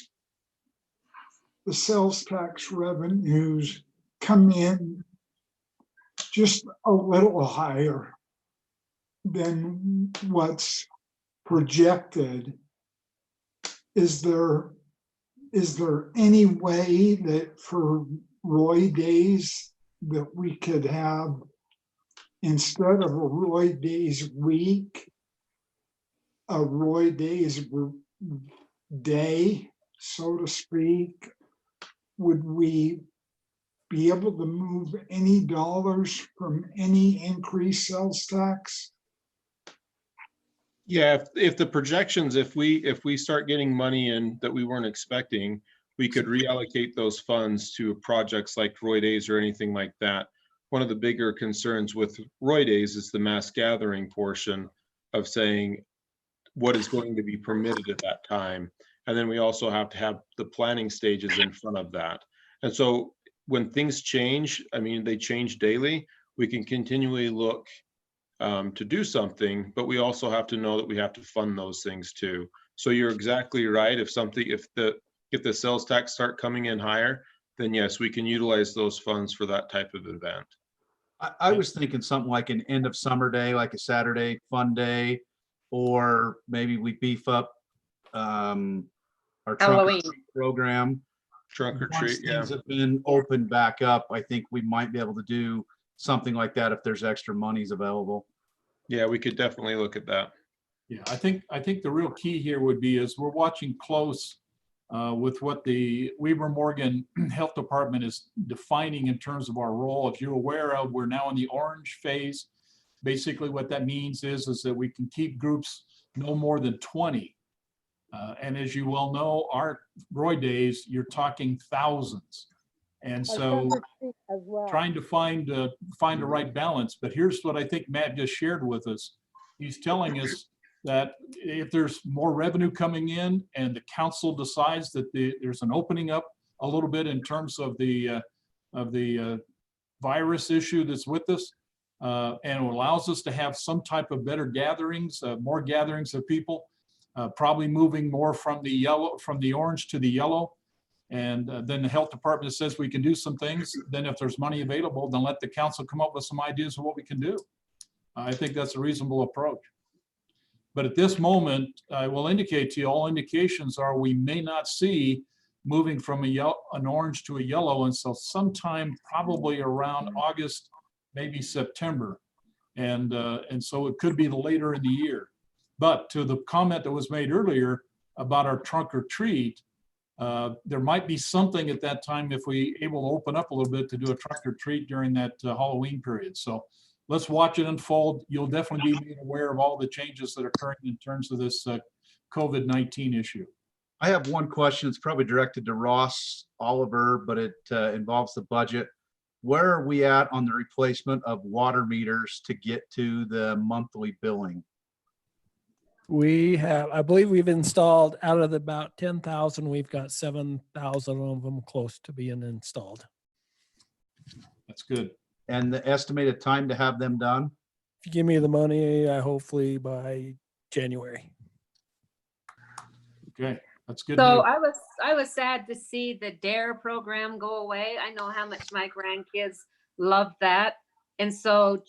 [SPEAKER 4] the sales tax revenues come in just a little higher than what's projected, is there any way that for Roy Days that we could have, instead of a Roy Days week, a Roy Days day, so to speak? Would we be able to move any dollars from any increased sales tax?
[SPEAKER 1] Yeah, if the projections, if we start getting money in that we weren't expecting, we could reallocate those funds to projects like Roy Days or anything like that. One of the bigger concerns with Roy Days is the mass gathering portion of saying what is going to be permitted at that time. And then we also have to have the planning stages in front of that. And so when things change, I mean, they change daily, we can continually look to do something, but we also have to know that we have to fund those things too. So you're exactly right. If the sales tax start coming in higher, then yes, we can utilize those funds for that type of event.
[SPEAKER 8] I was thinking something like an end of summer day, like a Saturday fun day, or maybe we beef up our trunk or
[SPEAKER 2] Halloween
[SPEAKER 8] treat program.
[SPEAKER 1] Trunk or
[SPEAKER 8] Once
[SPEAKER 1] treat, yeah.
[SPEAKER 8] things have been opened back up, I think we might be able to do something like that if there's extra monies available.
[SPEAKER 1] Yeah, we could definitely look at that.
[SPEAKER 7] Yeah, I think the real key here would be is we're watching close with what the Weber Morgan Health Department is defining in terms of our role. If you're aware of, we're now in the orange phase. Basically what that means is that we can keep groups no more than 20. And as you well know, our Roy Days, you're talking thousands. And so trying to find the right balance. But here's what I think Matt just shared with us. He's telling us that if there's more revenue coming in and the council decides that there's an opening up a little bit in terms of the virus issue that's with us, and it allows us to have some type of better gatherings, more gatherings of people, probably moving more from the orange to the yellow. And then the health department says we can do some things. Then if there's money available, then let the council come up with some ideas of what we can do. I think that's a reasonable approach. But at this moment, I will indicate to you, all indications are we may not see moving from an orange to a yellow until sometime probably around August, maybe September. And so it could be later in the year. But to the comment that was made earlier about our trunk or treat, there might be something at that time if we able to open up a little bit to do a trunk or treat during that Halloween period. So let's watch it unfold. You'll definitely be made aware of all the changes that are occurring in terms of this COVID-19 issue.
[SPEAKER 8] I have one question. It's probably directed to Ross Oliver, but it involves the budget. Where are we at on the replacement of water meters to get to the monthly billing?
[SPEAKER 15] We have, I believe we've installed out of about 10,000, we've got 7,000 of them close to being installed.
[SPEAKER 7] That's good.
[SPEAKER 8] And the estimated time to have them done?
[SPEAKER 15] If you give me the money, hopefully by January.
[SPEAKER 7] Okay, that's good.
[SPEAKER 2] So I was sad to see the DARE program go away. I know how much my grandkids love that. And so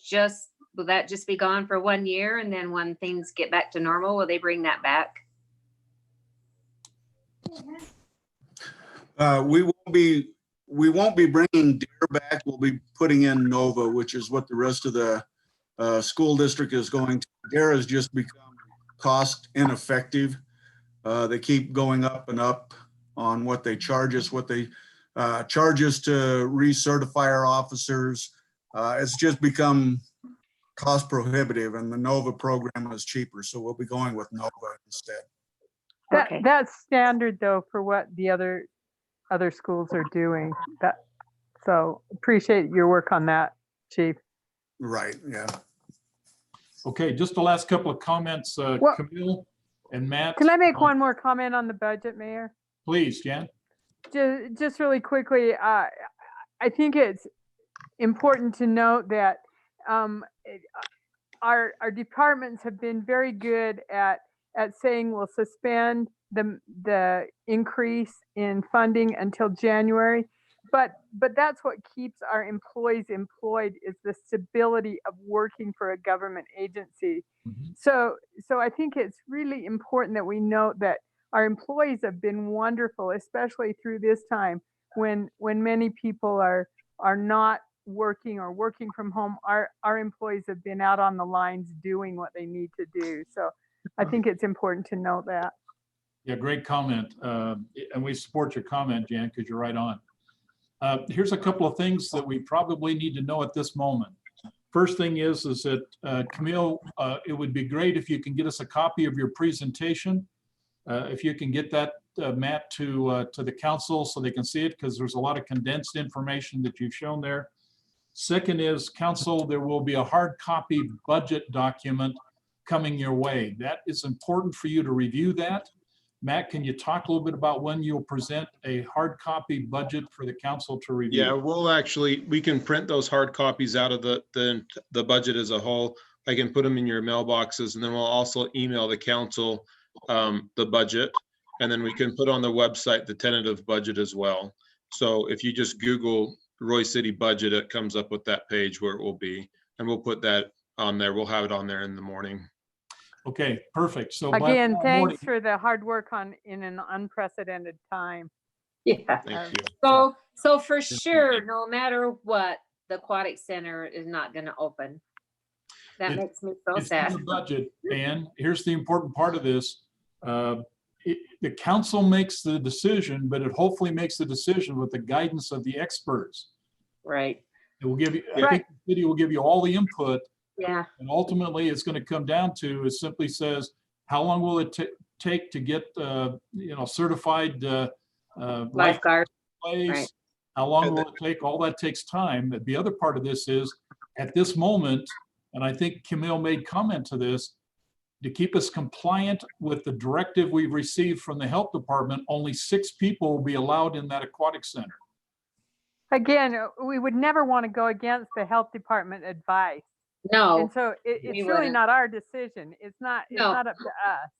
[SPEAKER 2] will that just be gone for 1 year? And then when things get back to normal, will they bring that back?
[SPEAKER 16] We won't be bringing DARE back. We'll be putting in NOVA, which is what the rest of the school district is going to. DARE has just become cost ineffective. They keep going up and up on what they charge us, what they charge us to recertify our officers. It's just become cost prohibitive, and the NOVA program is cheaper, so we'll be going with NOVA instead.
[SPEAKER 17] That's standard though for what the other schools are doing. So appreciate your work on that, Chief.
[SPEAKER 16] Right, yeah.
[SPEAKER 7] Okay, just the last couple of comments,
[SPEAKER 17] Well-
[SPEAKER 7] Camille and Matt.
[SPEAKER 17] Can I make one more comment on the budget, Mayor?
[SPEAKER 7] Please, Jan.
[SPEAKER 17] Just really quickly, I think it's important to note that our departments have been very good at saying we'll suspend the increase in funding until January. But that's what keeps our employees employed, is the stability of working for a government agency. So I think it's really important that we note that our employees have been wonderful, especially through this time when many people are not working or working from home. Our employees have been out on the lines doing what they need to do. So I think it's important to note that.
[SPEAKER 7] Yeah, great comment. And we support your comment, Jan, because you're right on. Here's a couple of things that we probably need to know at this moment. First thing is that Camille, it would be great if you can get us a copy of your presentation. If you can get that, Matt, to the council so they can see it, because there's a lot of condensed information that you've shown there. Second is, council, there will be a hard copy budget document coming your way. That is important for you to review that. Matt, can you talk a little bit about when you'll present a hard copy budget for the council to review?
[SPEAKER 1] Yeah, we can print those hard copies out of the budget as a whole. I can put them in your mailboxes, and then we'll also email the council the budget, and then we can put on the website the tentative budget as well. So if you just Google Roy City budget, it comes up with that page where it will be, and we'll put that on there. We'll have it on there in the morning.
[SPEAKER 7] Okay, perfect. So
[SPEAKER 17] Again, thanks for the hard work in an unprecedented time.
[SPEAKER 2] Yeah.
[SPEAKER 1] Thank you.
[SPEAKER 2] So for sure, no matter what, the aquatic center is not going to open. That makes me so
[SPEAKER 7] it's
[SPEAKER 2] sad.
[SPEAKER 7] in the budget, and here's the important part of this. The council makes the decision, but it hopefully makes the decision with the guidance of the experts.
[SPEAKER 2] Right.
[SPEAKER 7] It will give you, I think the city will give you all the input.
[SPEAKER 2] Yeah.
[SPEAKER 7] And ultimately, it's going to come down to, it simply says, how long will it take to get, certified
[SPEAKER 2] Lifeguard.
[SPEAKER 7] place?
[SPEAKER 2] Right.
[SPEAKER 7] How long will it take? All that takes time. The other part of this is, at this moment, and I think Camille made comment to this, to keep us compliant with the directive we've received from the health department, only 6 people will be allowed in that aquatic center.
[SPEAKER 17] Again, we would never want to go against the health department advice.
[SPEAKER 2] No.
[SPEAKER 17] And so it's
[SPEAKER 2] we
[SPEAKER 17] really
[SPEAKER 2] wouldn't.
[SPEAKER 17] not our decision. It's not up to us.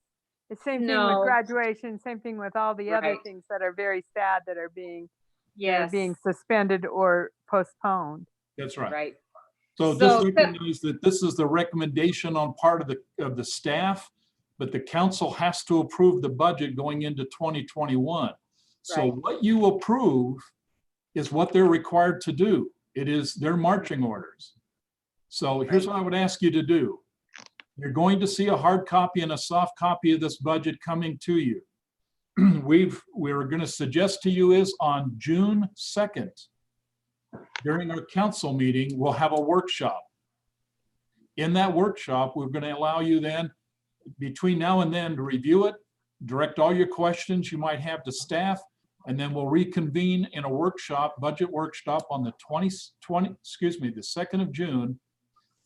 [SPEAKER 17] The same thing
[SPEAKER 2] No.
[SPEAKER 17] with graduation, same thing with all the other
[SPEAKER 2] Right.
[SPEAKER 17] things that are very sad that are being
[SPEAKER 2] Yes.
[SPEAKER 17] being suspended or postponed.
[SPEAKER 7] That's right.
[SPEAKER 2] Right.
[SPEAKER 7] So just recognize that this is the recommendation on part of the staff, but the council has to approve the budget going into 2021. So
[SPEAKER 2] Right.
[SPEAKER 7] what you approve is what they're required to do. It is their marching orders. So here's what I would ask you to do. You're going to see a hard copy and a soft copy of this budget coming to you. We're going to suggest to you is on June 2nd, during our council meeting, we'll have a workshop. In that workshop, we're going to allow you then, between now and then, to review it, direct all your questions you might have to staff, and then we'll reconvene in a workshop, budget workshop on the 2nd of June,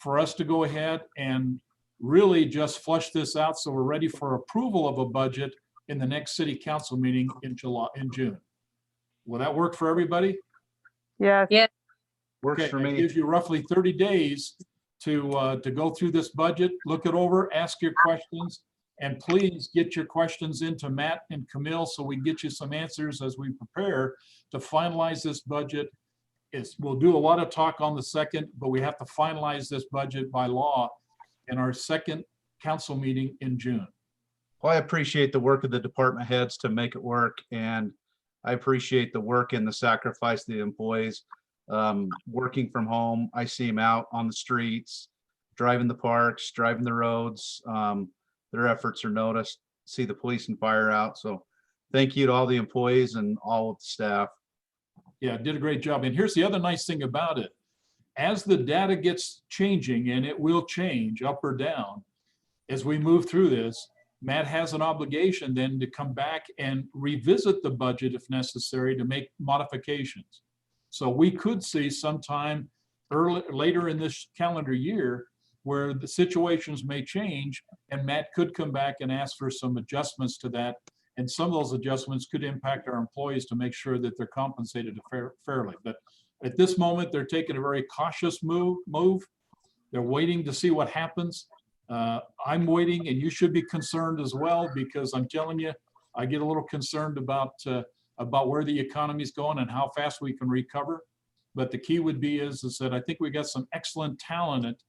[SPEAKER 7] for us to go ahead and really just flush this out so we're ready for approval of a budget in the next city council meeting in June. Will that work for everybody?
[SPEAKER 17] Yes.
[SPEAKER 2] Yeah.
[SPEAKER 8] Works
[SPEAKER 7] Okay,
[SPEAKER 8] for
[SPEAKER 7] that
[SPEAKER 8] me.
[SPEAKER 7] gives you roughly 30 days to go through this budget, look it over, ask your questions, and please get your questions into Matt and Camille so we can get you some answers as we prepare to finalize this budget. We'll do a lot of talk on the 2nd, but we have to finalize this budget by law in our second council meeting in June.
[SPEAKER 8] Well, I appreciate the work of the department heads to make it work, and I appreciate the work and the sacrifice of the employees working from home. I see them out on the streets, driving the parks, driving the roads. Their efforts are noticed. See the police and fire out. So thank you to all the employees and all of the staff.
[SPEAKER 7] Yeah, did a great job. And here's the other nice thing about it. As the data gets changing, and it will change up or down, as we move through this, Matt has an obligation then to come back and revisit the budget if necessary to make modifications. So we could see sometime later in this calendar year where the situations may change and Matt could come back and ask for some adjustments to that. And some of those adjustments could impact our employees to make sure that they're compensated fairly. But at this moment, they're taking a very cautious move. They're waiting to see what happens. I'm waiting, and you should be concerned as well, because I'm telling you, I get a little concerned about where the economy is going and how fast we can recover. But the key would be is that I think we got some excellent talent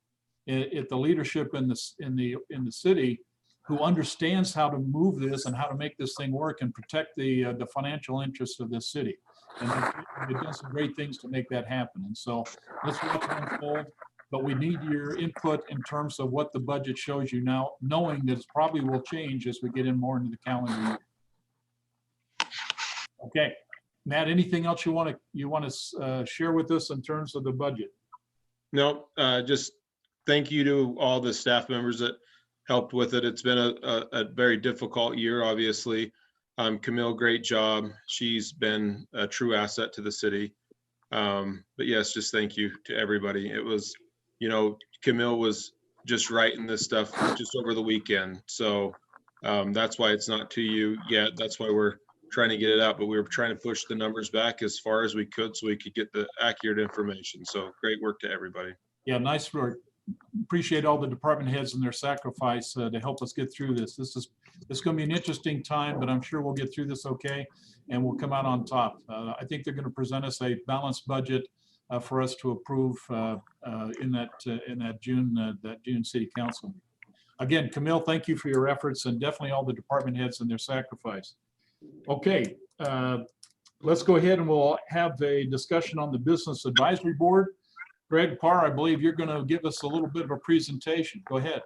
[SPEAKER 7] at the leadership in the city who understands how to move this and how to make this thing work and protect the financial interests of this city. And they've done some great things to make that happen. And so let's watch it unfold. But we need your input in terms of what the budget shows you now, knowing that it probably will change as we get in more into the calendar year. Okay, Matt, anything else you want to share with us in terms of the budget?
[SPEAKER 1] No, just thank you to all the staff members that helped with it. It's been a very difficult year, obviously. Camille, great job. She's been a true asset to the city. But yes, just thank you to everybody. It was, Camille was just writing this stuff just over the weekend. So that's why it's not to you yet. That's why we're trying to get it out, but we were trying to push the numbers back as far as we could so we could get the accurate information. So great work to everybody.
[SPEAKER 7] Yeah, nice work. Appreciate all the department heads and their sacrifice to help us get through this. It's going to be an interesting time, but I'm sure we'll get through this okay, and we'll come out on top. I think they're going to present us a balanced budget for us to approve in that June City Council. Again, Camille, thank you for your efforts, and definitely all the department heads and their sacrifice. Okay, let's go ahead and we'll have a discussion on the Business Advisory Board. Greg Parr, I believe you're going to give us a little bit of a presentation. Go ahead.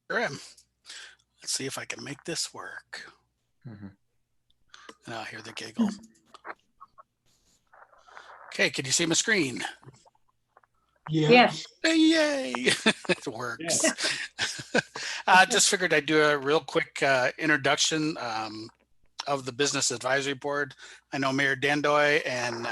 [SPEAKER 18] Sure am. Let's see if I can make this work. And I'll hear the giggle. Okay, can you see my screen?
[SPEAKER 2] Yes.
[SPEAKER 18] Yay! It works. Just figured I'd do a real quick introduction of the Business Advisory Board. I know Mayor Dandoy and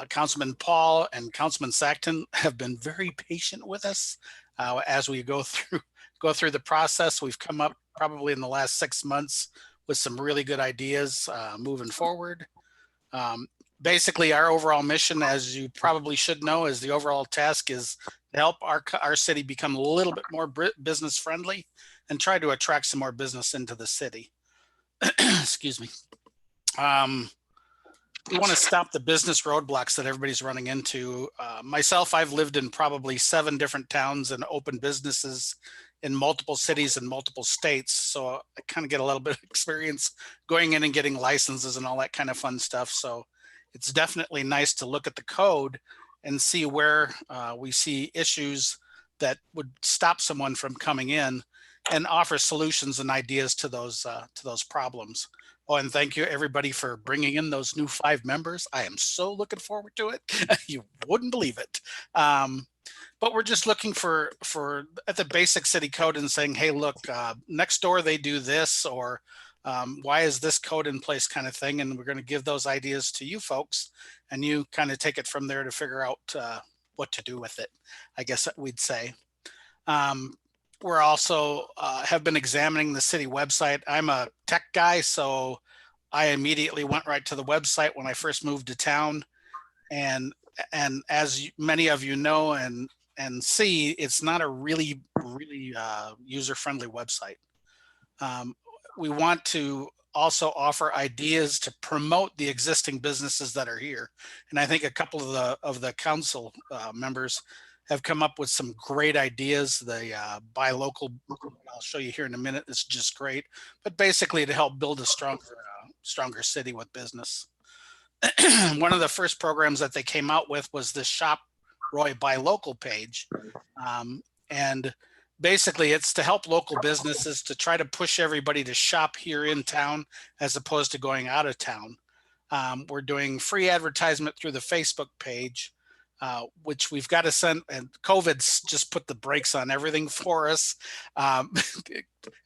[SPEAKER 18] Councilman Paul and Councilman Sackton have been very patient with us as we go through the process. We've come up probably in the last 6 months with some really good ideas moving forward. Basically, our overall mission, as you probably should know, is the overall task is to help our city become a little bit more business friendly and try to attract some more business into the city. Excuse me. We want to stop the business roadblocks that everybody's running into. Myself, I've lived in probably 7 different towns and opened businesses in multiple cities and multiple states. So I kind of get a little bit of experience going in and getting licenses and all that kind of fun stuff. So it's definitely nice to look at the code and see where we see issues that would stop someone from coming in and offer solutions and ideas to those problems. Oh, and thank you everybody for bringing in those new 5 members. I am so looking forward to it. You wouldn't believe it. But we're just looking for at the basic city code and saying, hey, look, next door they do this, or why is this code in place kind of thing. And we're going to give those ideas to you folks, and you kind of take it from there to figure out what to do with it, I guess we'd say. We're also have been examining the city website. I'm a tech guy, so I immediately went right to the website when I first moved to town. And as many of you know and see, it's not a really user-friendly website. We want to also offer ideas to promote the existing businesses that are here. And I think a couple of the council members have come up with some great ideas. The buy local, I'll show you here in a minute, is just great. But basically to help build a stronger city with business. One of the first programs that they came out with was the Shop Roy Buy Local page. And basically it's to help local businesses to try to push everybody to shop here in town as opposed to going out of town. We're doing free advertisement through the Facebook page, which we've got to send, and COVID's just put the brakes on everything for us.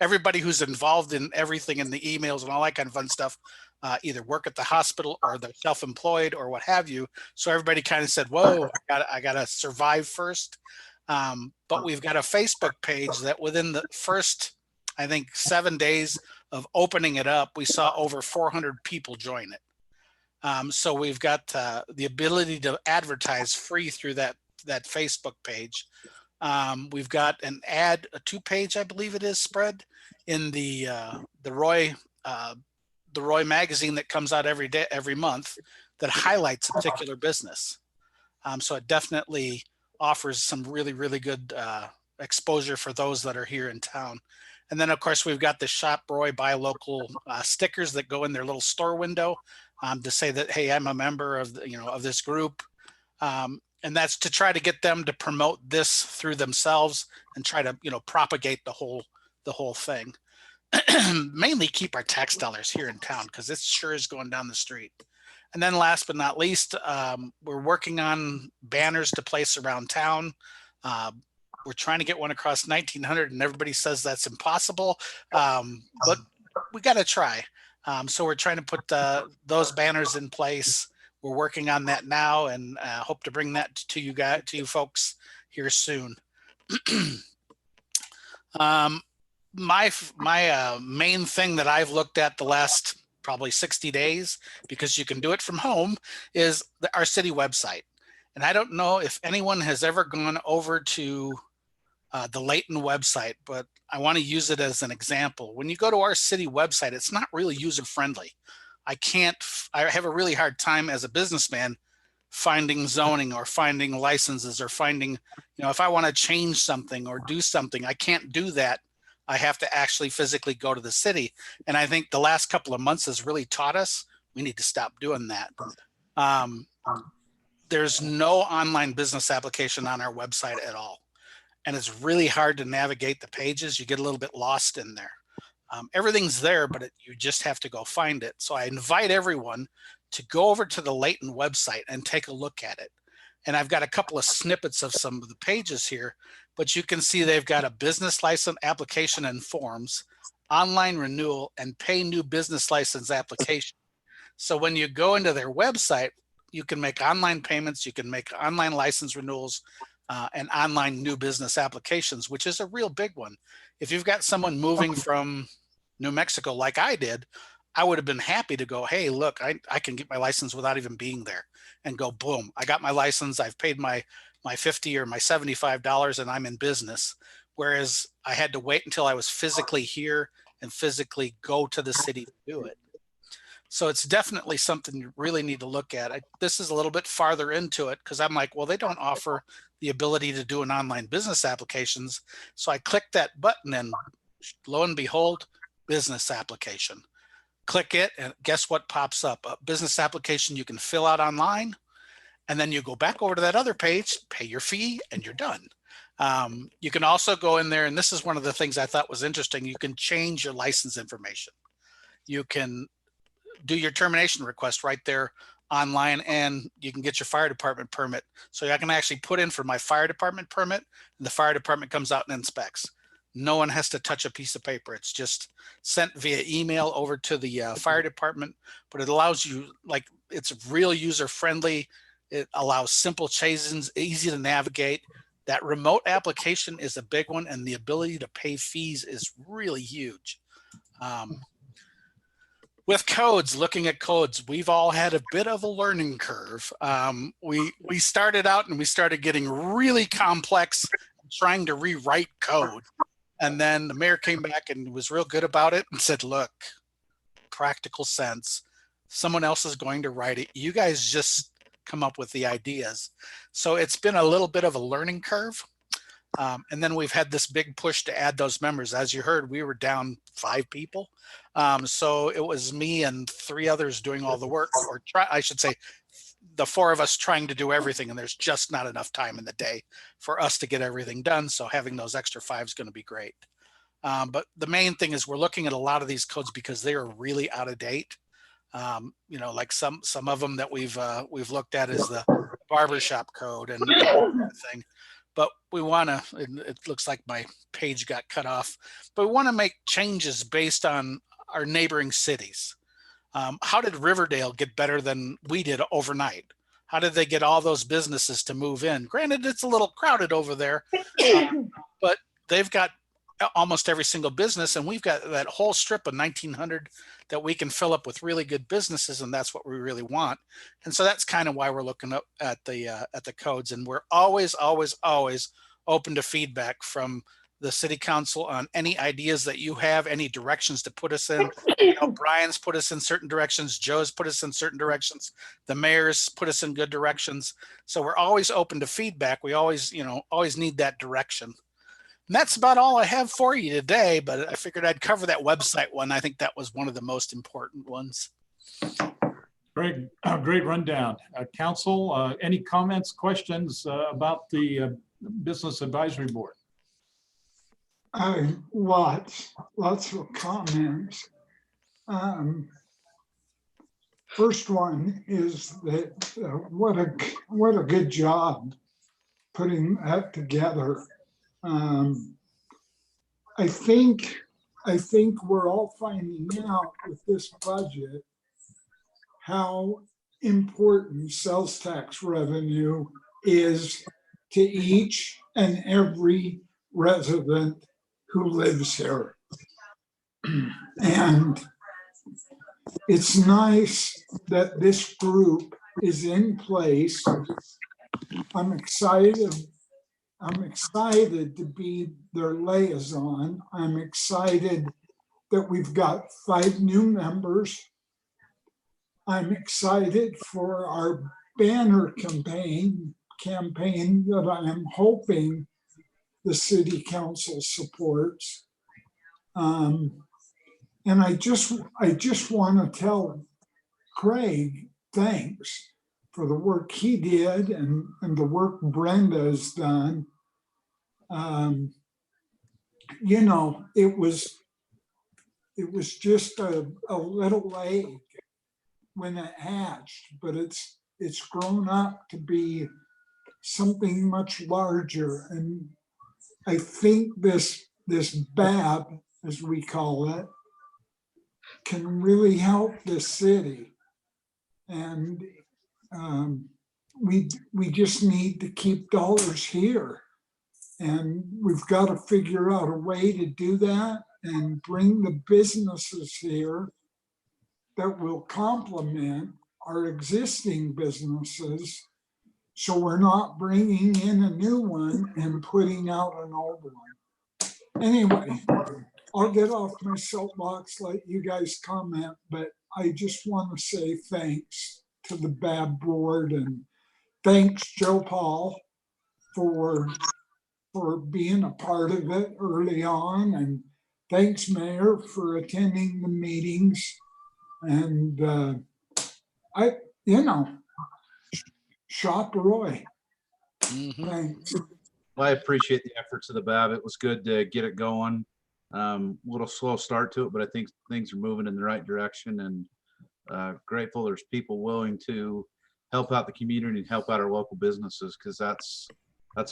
[SPEAKER 18] Everybody who's involved in everything in the emails and all that kind of fun stuff either work at the hospital or they're self-employed or what have you. So everybody kind of said, whoa, I gotta survive first. But we've got a Facebook page that within the first, I think, 7 days of opening it up, we saw over 400 people join it. So we've got the ability to advertise free through that Facebook page. We've got an ad, a 2-page, I believe it is, spread in the Roy magazine that comes out every month that highlights a particular business. So it definitely offers some really, really good exposure for those that are here in town. And then of course we've got the Shop Roy Buy Local stickers that go in their little store window to say that, hey, I'm a member of of this group. And that's to try to get them to promote this through themselves and try to, propagate the whole thing. Mainly keep our tax dollars here in town because it sure is going down the street. And then last but not least, we're working on banners to place around town. We're trying to get one across 1900 and everybody says that's impossible, but we got to try. So we're trying to put those banners in place. We're working on that now and hope to bring that to you folks here soon. My main thing that I've looked at the last probably 60 days, because you can do it from home, is our city website. And I don't know if anyone has ever gone over to the Layton website, but I want to use it as an example. When you go to our city website, it's not really user friendly. I have a really hard time as a businessman finding zoning or finding licenses or finding, if I want to change something or do something, I can't do that. I have to actually physically go to the city. And I think the last couple of months has really taught us we need to stop doing that. There's no online business application on our website at all. And it's really hard to navigate the pages. You get a little bit lost in there. Everything's there, but you just have to go find it. So I invite everyone to go over to the Layton website and take a look at it. And I've got a couple of snippets of some of the pages here, but you can see they've got a business license application and forms, online renewal, and pay new business license application. So when you go into their website, you can make online payments, you can make online license renewals, and online new business applications, which is a real big one. If you've got someone moving from New Mexico like I did, I would have been happy to go, hey, look, I can get my license without even being there, and go, boom, I got my license, I've paid my $50 or my $75 and I'm in business. Whereas I had to wait until I was physically here and physically go to the city to do it. So it's definitely something you really need to look at. This is a little bit farther into it because I'm like, well, they don't offer the ability to do an online business applications. So I click that button and lo and behold, business application. Click it and guess what pops up? A business application you can fill out online. And then you go back over to that other page, pay your fee, and you're done. You can also go in there, and this is one of the things I thought was interesting. You can change your license information. You can do your termination request right there online, and you can get your fire department permit. So I can actually put in for my fire department permit, and the fire department comes out and inspects. No one has to touch a piece of paper. It's just sent via email over to the fire department, but it allows you, it's real user friendly. It allows simple changes, easy to navigate. That remote application is a big one, and the ability to pay fees is really huge. With codes, looking at codes, we've all had a bit of a learning curve. We started out and we started getting really complex, trying to rewrite code. And then the mayor came back and was real good about it and said, look, practical sense, someone else is going to write it. You guys just come up with the ideas. So it's been a little bit of a learning curve. And then we've had this big push to add those members. As you heard, we were down 5 people. So it was me and 3 others doing all the work, or I should say the 4 of us trying to do everything. And there's just not enough time in the day for us to get everything done. So having those extra 5 is going to be great. But the main thing is we're looking at a lot of these codes because they are really out of date. Like some of them that we've looked at is the barbershop code and everything. But we want to, it looks like my page got cut off, but we want to make changes based on our neighboring cities. How did Riverdale get better than we did overnight? How did they get all those businesses to move in? Granted, it's a little crowded over there, but they've got almost every single business, and we've got that whole strip of 1900 that we can fill up with really good businesses, and that's what we really want. And so that's kind of why we're looking up at the codes, and we're always open to feedback from the city council on any ideas that you have, any directions to put us in. You know, Brian's put us in certain directions, Joe's put us in certain directions, the mayor's put us in good directions. So we're always open to feedback. We always, always need that direction. And that's about all I have for you today, but I figured I'd cover that website one. I think that was one of the most important ones.
[SPEAKER 7] Great, great rundown. Council, any comments, questions about the Business Advisory Board?
[SPEAKER 4] Lots of comments. First one is that what a good job putting that together. I think we're all finding out with this budget how important sales tax revenue is to each and every resident who lives here. And it's nice that this group is in place. I'm excited to be their liaison. I'm excited that we've got 5 new members. I'm excited for our banner campaign that I'm hoping the city council supports. And I just want to tell Craig thanks for the work he did and the work Brenda has done. It was just a little egg when it hatched, but it's grown up to be something much larger. And I think this BAB, as we call it, can really help the city. And we just need to keep dollars here. And we've got to figure out a way to do that and bring the businesses here that will complement our existing businesses, so we're not bringing in a new one and putting out an old one. Anyway, I'll get off my soapbox, let you guys comment, but I just want to say thanks to the BAB board, and thanks Joe Paul for being a part of it early on, and thanks Mayor for attending the meetings. And shop Roy. Thanks.
[SPEAKER 8] I appreciate the efforts of the BAB. It was good to get it going. Little slow start to it, but I think things are moving in the right direction, and grateful there's people willing to help out the community and help out our local businesses, because that's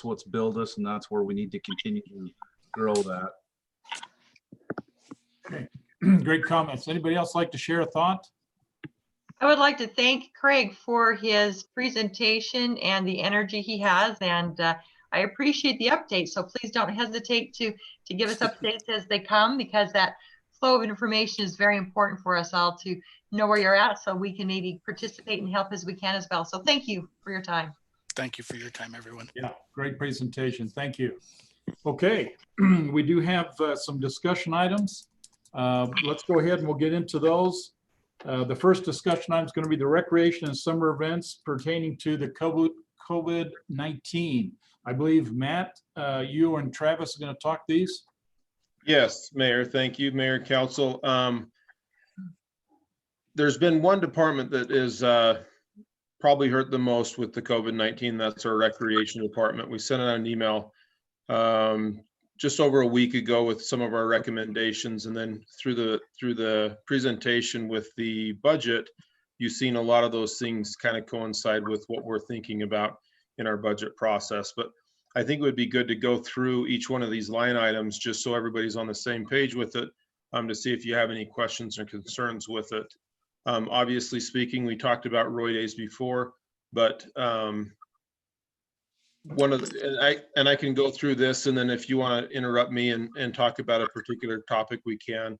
[SPEAKER 8] what's built us, and that's where we need to continue to grow that.
[SPEAKER 7] Okay. Great comments. Anybody else like to share a thought?
[SPEAKER 10] I would like to thank Craig for his presentation and the energy he has, and I appreciate the updates. So please don't hesitate to give us updates as they come, because that flow of information is very important for us all to know where you're at, so we can maybe participate and help as we can as well. So thank you for your time.
[SPEAKER 18] Thank you for your time, everyone.
[SPEAKER 7] Yeah, great presentation. Thank you. Okay, we do have some discussion items. Let's go ahead and we'll get into those. The first discussion item is going to be the recreation and summer events pertaining to the COVID-19. I believe, Matt, you and Travis are going to talk these.
[SPEAKER 1] Yes, Mayor. Thank you, Mayor, Council. There's been one department that is probably hurt the most with the COVID-19. That's our recreation department. We sent out an email just over a week ago with some of our recommendations, and then through the presentation with the budget, you've seen a lot of those things kind of coincide with what we're thinking about in our budget process. But I think it would be good to go through each one of these line items just so everybody's on the same page with it, to see if you have any questions or concerns with it. Obviously speaking, we talked about Roy Days before, but one of the, and I can go through this, and then if you want to interrupt me and talk about a particular topic, we can.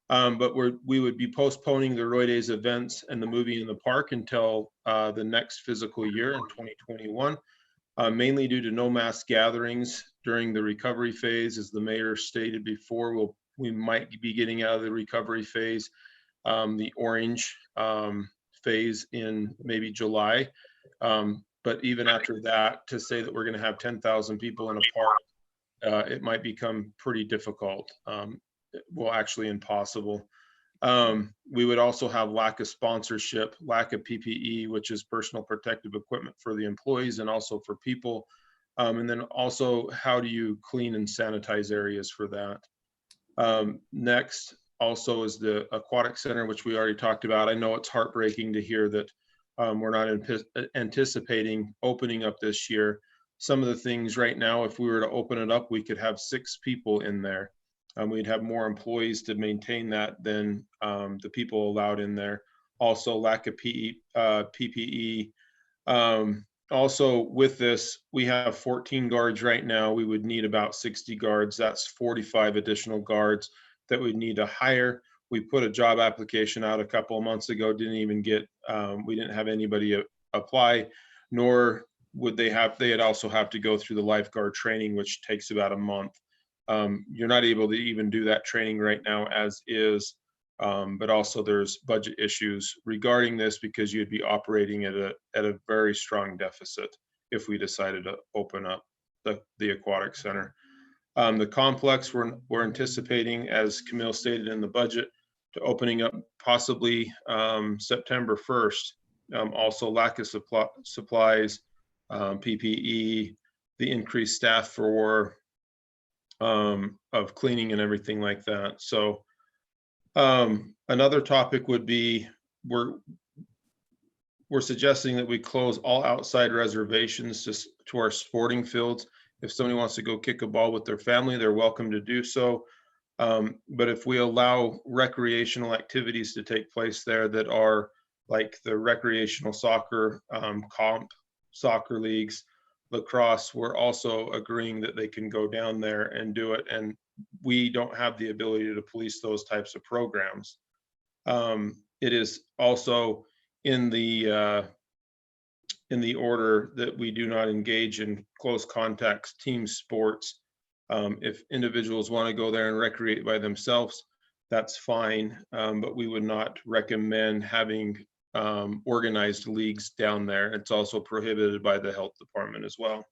[SPEAKER 1] But we would be postponing the Roy Days events and the movie in the park until the next fiscal year in 2021, mainly due to no mass gatherings during the recovery phase. As the mayor stated before, we might be getting out of the recovery phase, the orange phase in maybe July. But even after that, to say that we're going to have 10,000 people in a park, it might become pretty difficult. Well, actually impossible. We would also have lack of sponsorship, lack of PPE, which is personal protective equipment for the employees and also for people. And then also, how do you clean and sanitize areas for that? Next, also is the aquatic center, which we already talked about. I know it's heartbreaking to hear that we're not anticipating opening up this year. Some of the things right now, if we were to open it up, we could have 6 people in there. We'd have more employees to maintain that than the people allowed in there. Also, lack of PPE. Also, with this, we have 14 guards right now. We would need about 60 guards. That's 45 additional guards that we'd need to hire. We put a job application out a couple of months ago, didn't even get, we didn't have anybody apply, nor would they'd also have to go through the lifeguard training, which takes about a month. You're not able to even do that training right now as is, but also there's budget issues regarding this because you'd be operating at a very strong deficit if we decided to open up the aquatic center. The complex we're anticipating, as Camille stated in the budget, to opening up possibly September 1st. Also lack of supplies, PPE, the increased staff for of cleaning and everything like that. So another topic would be we're suggesting that we close all outside reservations to our sporting fields. If somebody wants to go kick a ball with their family, they're welcome to do so. But if we allow recreational activities to take place there that are like the recreational soccer, comp soccer leagues, lacrosse, we're also agreeing that they can go down there and do it. And we don't have the ability to police those types of programs. It is also in the order that we do not engage in close contacts team sports. If individuals want to go there and recreate by themselves, that's fine, but we would not recommend having organized leagues down there. It's also prohibited by the health department as well.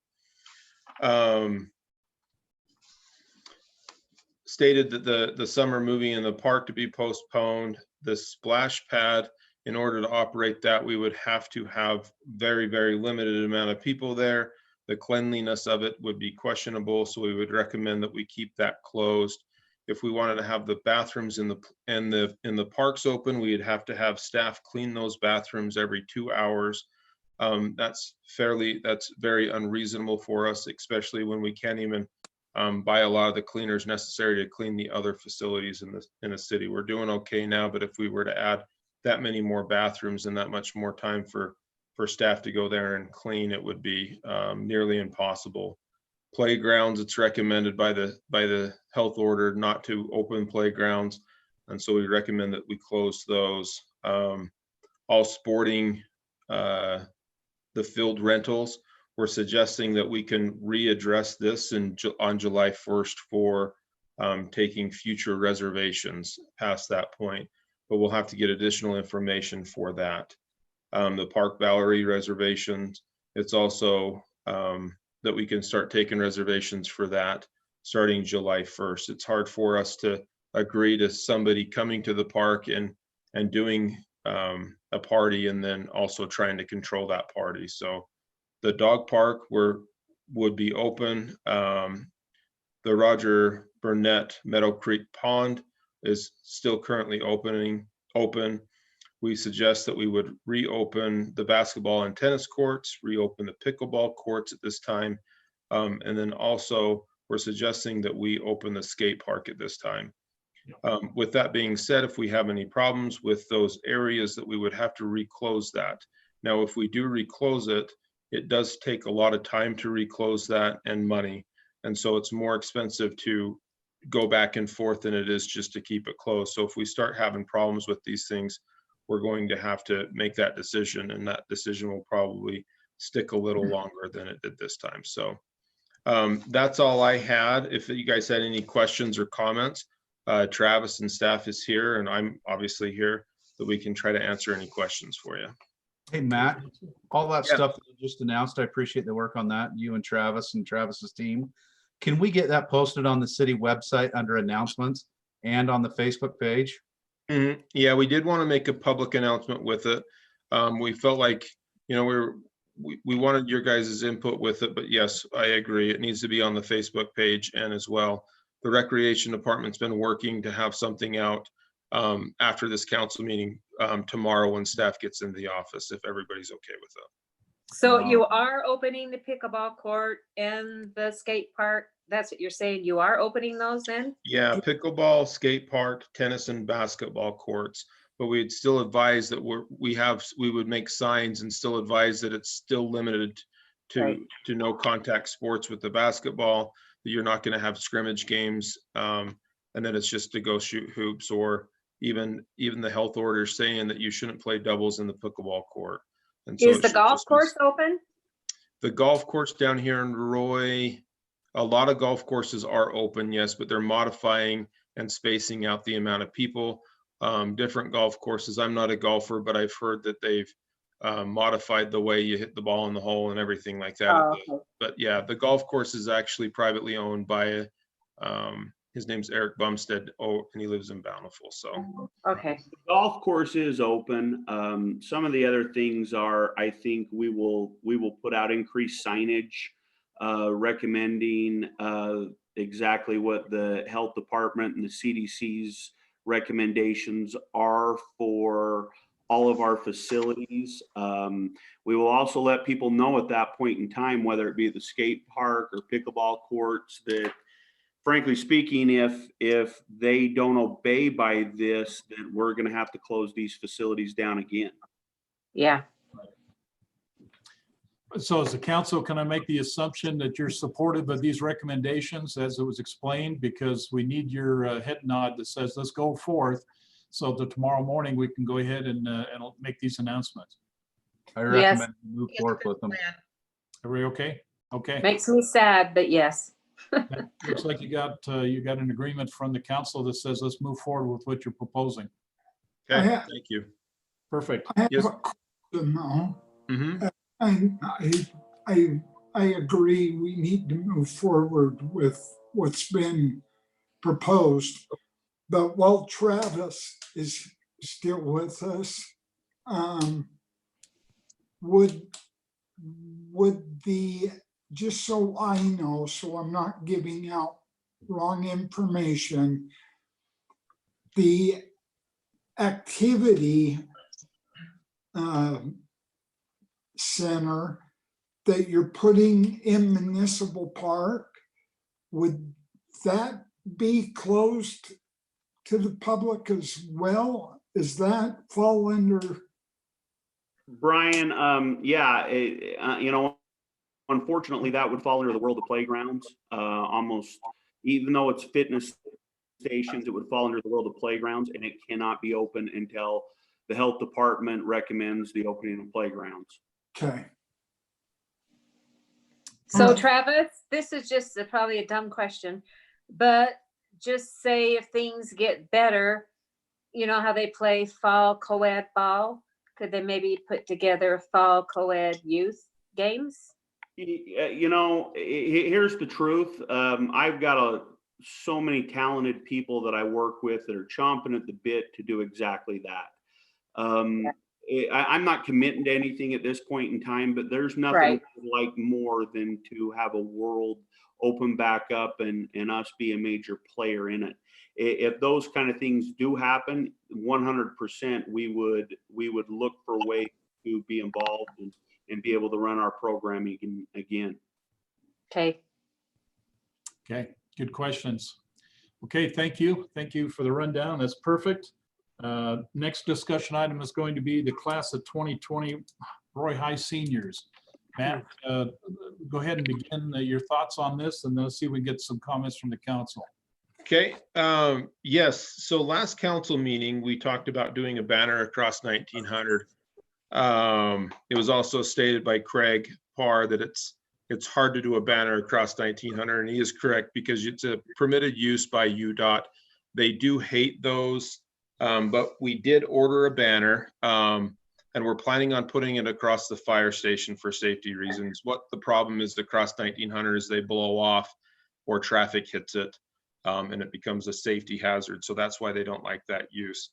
[SPEAKER 1] Stated that the summer movie in the park to be postponed. The splash pad, in order to operate that, we would have to have very, very limited amount of people there. The cleanliness of it would be questionable, so we would recommend that we keep that closed. If we wanted to have the bathrooms in the parks open, we'd have to have staff clean those bathrooms every 2 hours. That's very unreasonable for us, especially when we can't even buy a lot of the cleaners necessary to clean the other facilities in the city. We're doing okay now, but if we were to add that many more bathrooms and that much more time for staff to go there and clean, it would be nearly impossible. Playgrounds, it's recommended by the health order not to open playgrounds, and so we recommend that we close those. All sporting, the field rentals, we're suggesting that we can readdress this on July 1st for taking future reservations past that point, but we'll have to get additional information for that. The Park Valerie reservations, it's also that we can start taking reservations for that starting July 1st. It's hard for us to agree to somebody coming to the park and doing a party and then also trying to control that party. So the dog park would be open. The Roger Burnett Meadow Creek Pond is still currently open. We suggest that we would reopen the basketball and tennis courts, reopen the pickleball courts at this time. And then also we're suggesting that we open the skate park at this time. With that being said, if we have any problems with those areas, that we would have to reclose that. Now, if we do reclose it, it does take a lot of time to reclose that and money. And so it's more expensive to go back and forth than it is just to keep it closed. So if we start having problems with these things, we're going to have to make that decision, and that decision will probably stick a little longer than it did this time. So that's all I had. If you guys had any questions or comments, Travis and staff is here, and I'm obviously here, that we can try to answer any questions for you.
[SPEAKER 8] Hey, Matt, all that
[SPEAKER 1] Yeah.
[SPEAKER 8] stuff that you just announced, I appreciate the work on that, you and Travis's team. Can we get that posted on the city website under announcements and on the Facebook page?
[SPEAKER 1] Yeah, we did want to make a public announcement with it. We felt like, you know, we wanted your guys' input with it, but yes, I agree. It needs to be on the Facebook page, and as well, the Recreation Department's been working to have something out after this council meeting tomorrow when staff gets into the office, if everybody's okay with it.
[SPEAKER 2] So you are opening the pickleball court and the skate park? That's what you're saying? You are opening those then?
[SPEAKER 1] Yeah, pickleball, skate park, tennis and basketball courts. But we'd still advise that we would make signs and still advise that it's still limited to no contact sports with the basketball, that you're not going to have scrimmage games, and then it's just to go shoot hoops, or even the health order saying that you shouldn't play doubles in the pickleball court. And so
[SPEAKER 2] Is the golf course open?
[SPEAKER 1] The golf course down here in Roy, a lot of golf courses are open, yes, but they're modifying and spacing out the amount of people. Different golf courses, I'm not a golfer, but I've heard that they've modified the way you hit the ball in the hole and everything like that.
[SPEAKER 2] Okay.
[SPEAKER 1] But yeah, the golf course is actually privately owned by his name's Eric Bumstead. Oh, and he lives in Bountiful. So
[SPEAKER 2] okay.
[SPEAKER 9] The golf course is open. Some of the other things are, I think we will put out increased signage recommending exactly what the health department and the CDC's recommendations are for all of our facilities. We will also let people know at that point in time, whether it be the skate park or pickleball courts, that frankly speaking, if they don't obey by this, then we're going to have to close these facilities down again.
[SPEAKER 2] Yeah.
[SPEAKER 7] So as a council, can I make the assumption that you're supportive of these recommendations as it was explained? Because we need your head nod that says, let's go forth, so that tomorrow morning we can go ahead and make these announcements.
[SPEAKER 8] I recommend we move forward with them.
[SPEAKER 7] Everybody okay? Okay.
[SPEAKER 2] Makes me sad, but yes.
[SPEAKER 7] Looks like you got an agreement from the council that says, let's move forward with what you're proposing.
[SPEAKER 1] okay, thank you.
[SPEAKER 7] Perfect.
[SPEAKER 4] I have
[SPEAKER 1] Yes.
[SPEAKER 4] a question though.
[SPEAKER 1] Mhm.
[SPEAKER 4] I agree, we need to move forward with what's been proposed. But while Travis is still with us, would the, just so I know, so I'm not giving out wrong information, the activity center that you're putting in Municipal Park, would that be closed to the public as well? Does that fall under?
[SPEAKER 9] Brian, yeah, you know, unfortunately, that would fall under the world of playgrounds. Almost, even though it's fitness stations, it would fall under the world of playgrounds, and it cannot be open until the health department recommends the opening of playgrounds.
[SPEAKER 4] Okay.
[SPEAKER 2] So Travis, this is just probably a dumb question, but just say if things get better, you know how they play fall co-ed ball? Could they maybe put together fall co-ed youth games?
[SPEAKER 9] You know, here's the truth. I've got so many talented people that I work with that are chomping at the bit to do exactly that. I'm not committing to anything at this point in time, but there's nothing like more than to have a world open back up and us be a major player in it. If those kind of things do happen, 100% we would look for ways to be involved and be able to run our programming again.
[SPEAKER 2] Okay.
[SPEAKER 7] Okay, good questions. Okay, thank you. Thank you for the rundown. That's perfect. Next discussion item is going to be the class of 2020 Roy High seniors. Matt, go ahead and begin your thoughts on this, and then let's see if we get some comments from the council.
[SPEAKER 1] Okay, yes, so last council meeting, we talked about doing a banner across 1900. It was also stated by Craig Parr that it's hard to do a banner across 1900, and he is correct because it's a permitted use by UDOT. They do hate those, but we did order a banner, and we're planning on putting it across the fire station for safety reasons. What the problem is across 1900 is they blow off or traffic hits it, and it becomes a safety hazard. So that's why they don't like that use.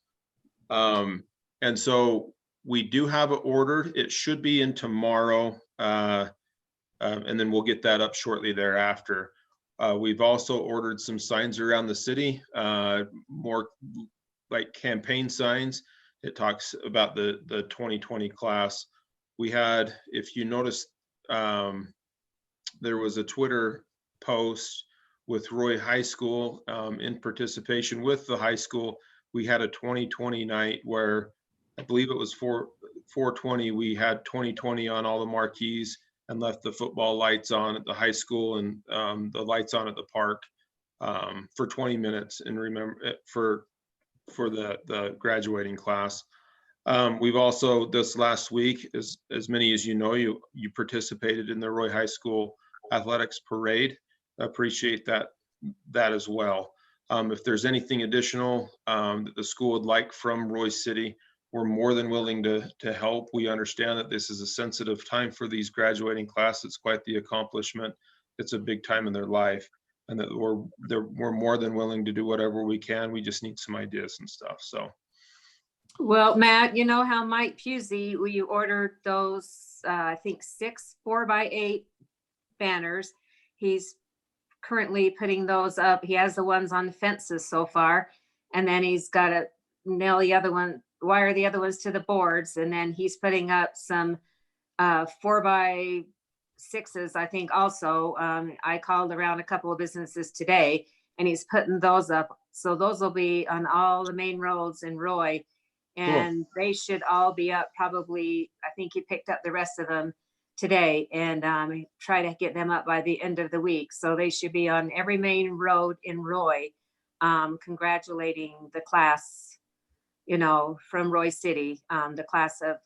[SPEAKER 1] And so we do have it ordered. It should be in tomorrow. And then we'll get that up shortly thereafter. We've also ordered some signs around the city, more like campaign signs. It talks about the 2020 class. We had, if you noticed, there was a Twitter post with Roy High School in participation with the high school. We had a 2020 night where I believe it was 420. We had 2020 on all the marquees and left the football lights on at the high school and the lights on at the park for 20 minutes and remember for the graduating class. We've also, this last week, as many as you know, you participated in the Roy High School athletics parade. Appreciate that as well. If there's anything additional that the school would like from Roy City, we're more than willing to help. We understand that this is a sensitive time for these graduating class. It's quite the accomplishment. It's a big time in their life, and that we're more than willing to do whatever we can. We just need some ideas and stuff. So,
[SPEAKER 2] Well, Matt, you know how Mike Pusey, we ordered those, I think 6 4x8 banners. He's currently putting those up. He has the ones on the fences so far, and then he's got to nail the other one, wire the other ones to the boards, and then he's putting up some 4x6s, I think also. I called around a couple of businesses today, and he's putting those up. So those will be on all the main roads in Roy, and they should all be up probably, I think he picked up the rest of them today, and try to get them up by the end of the week. So they should be on every main road in Roy, congratulating the class, you know, from Roy City, the class of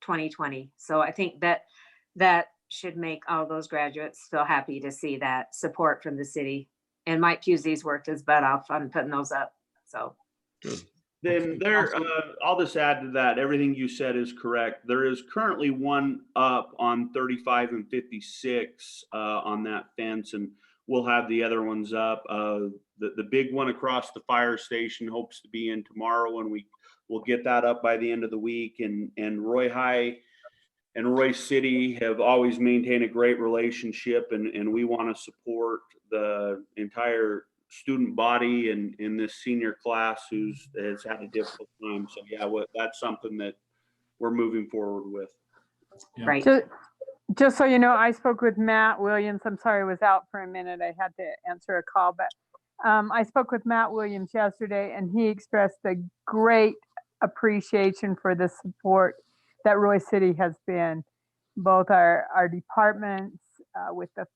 [SPEAKER 2] 2020. So I think that should make all those graduates feel happy to see that support from the city. And Mike Pusey's worked his butt off on putting those up. So
[SPEAKER 1] good.
[SPEAKER 9] Then there, I'll just add to that. Everything you said is correct. There is currently one up on 35 and 56 on that fence, and we'll have the other ones up. The big one across the fire station hopes to be in tomorrow, and we'll get that up by the end of the week. And Roy High and Roy City have always maintained a great relationship, and we want to support the entire student body and in this senior class has had a difficult time. So yeah, that's something that we're moving forward with.
[SPEAKER 7] Yeah.
[SPEAKER 2] right.
[SPEAKER 17] Just so you know, I spoke with Matt Williams. I'm sorry I was out for a minute. I had to answer a call, but I spoke with Matt Williams yesterday, and he expressed a great appreciation for the support that Roy City has been, both our departments, with the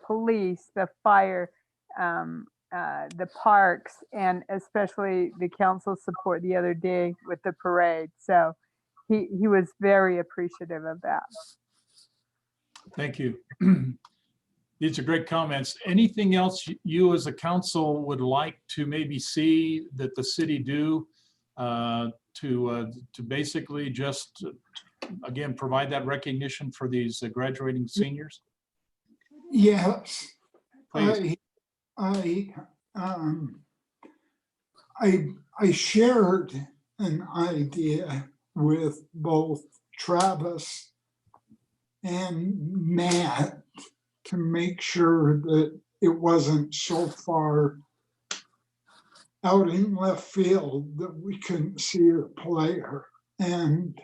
[SPEAKER 17] police, the fire, the parks, and especially the council support the other day with the parade. So he was very appreciative of that.
[SPEAKER 7] Thank you. These are great comments. Anything else you as a council would like to maybe see that the city do to basically just, again, provide that recognition for these graduating seniors?
[SPEAKER 4] Yes.
[SPEAKER 7] Please.
[SPEAKER 4] I shared an idea with both Travis and Matt to make sure that it wasn't so far out in left field that we couldn't see a player. And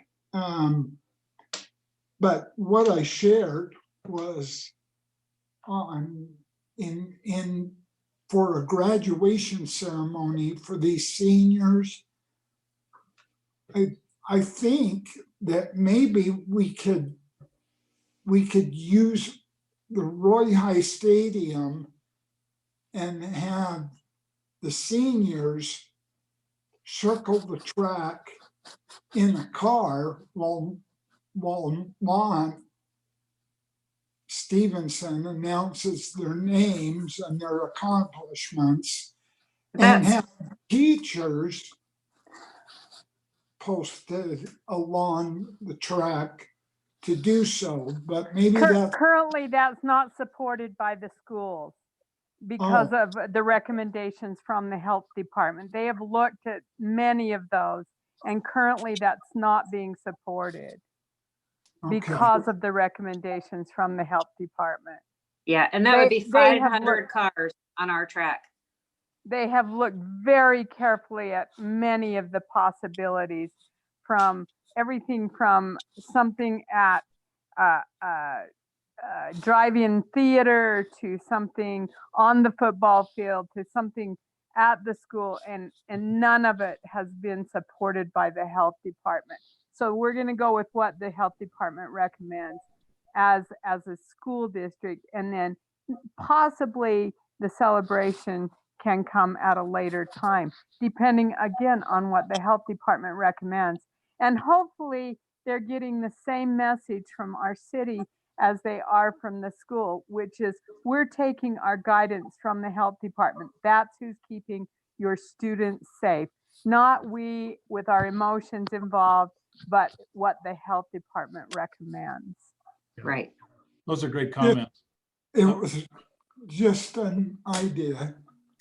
[SPEAKER 4] but what I shared was in for a graduation ceremony for these seniors. I think that maybe we could use the Roy High Stadium and have the seniors circle the track in a car while Lon Stevenson announces their names and their accomplishments, and have teachers posted along the track to do so. But maybe
[SPEAKER 17] Currently, that's not supported by the schools because of the recommendations from the health department. They have looked at many of those, and currently that's not being supported because of the recommendations from the health department.
[SPEAKER 2] Yeah, and that would be 500 cars on our track.
[SPEAKER 17] They have looked very carefully at many of the possibilities, from everything from something at drive-in theater to something on the football field to something at the school, and none of it has been supported by the health department. So we're going to go with what the health department recommends as a school district, and then possibly the celebration can come at a later time, depending again on what the health department recommends. And hopefully they're getting the same message from our city as they are from the school, which is we're taking our guidance from the health department. That's who's keeping your students safe, not we with our emotions involved, but what the health department recommends.
[SPEAKER 2] Right.
[SPEAKER 7] Those are great comments.
[SPEAKER 4] It was just an idea.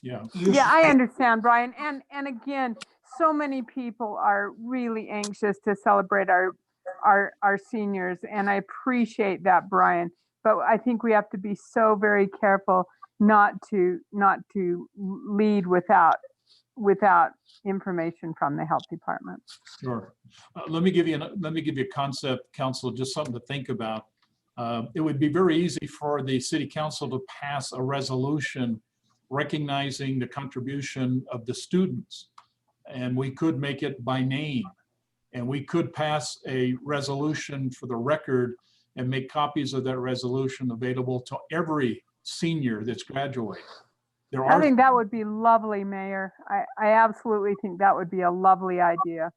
[SPEAKER 7] Yeah.
[SPEAKER 17] Yeah, I understand, Brian. And again, so many people are really anxious to celebrate our seniors, and I appreciate that, Brian. But I think we have to be so very careful not to lead without information from the health department.
[SPEAKER 7] Sure. Let me give you a concept, council, just something to think about. It would be very easy for the city council to pass a resolution recognizing the contribution of the students. And we could make it by name. And we could pass a resolution for the record and make copies of that resolution available to every senior that's graduating.
[SPEAKER 17] I think that would be lovely, Mayor. I absolutely think that would be a lovely idea.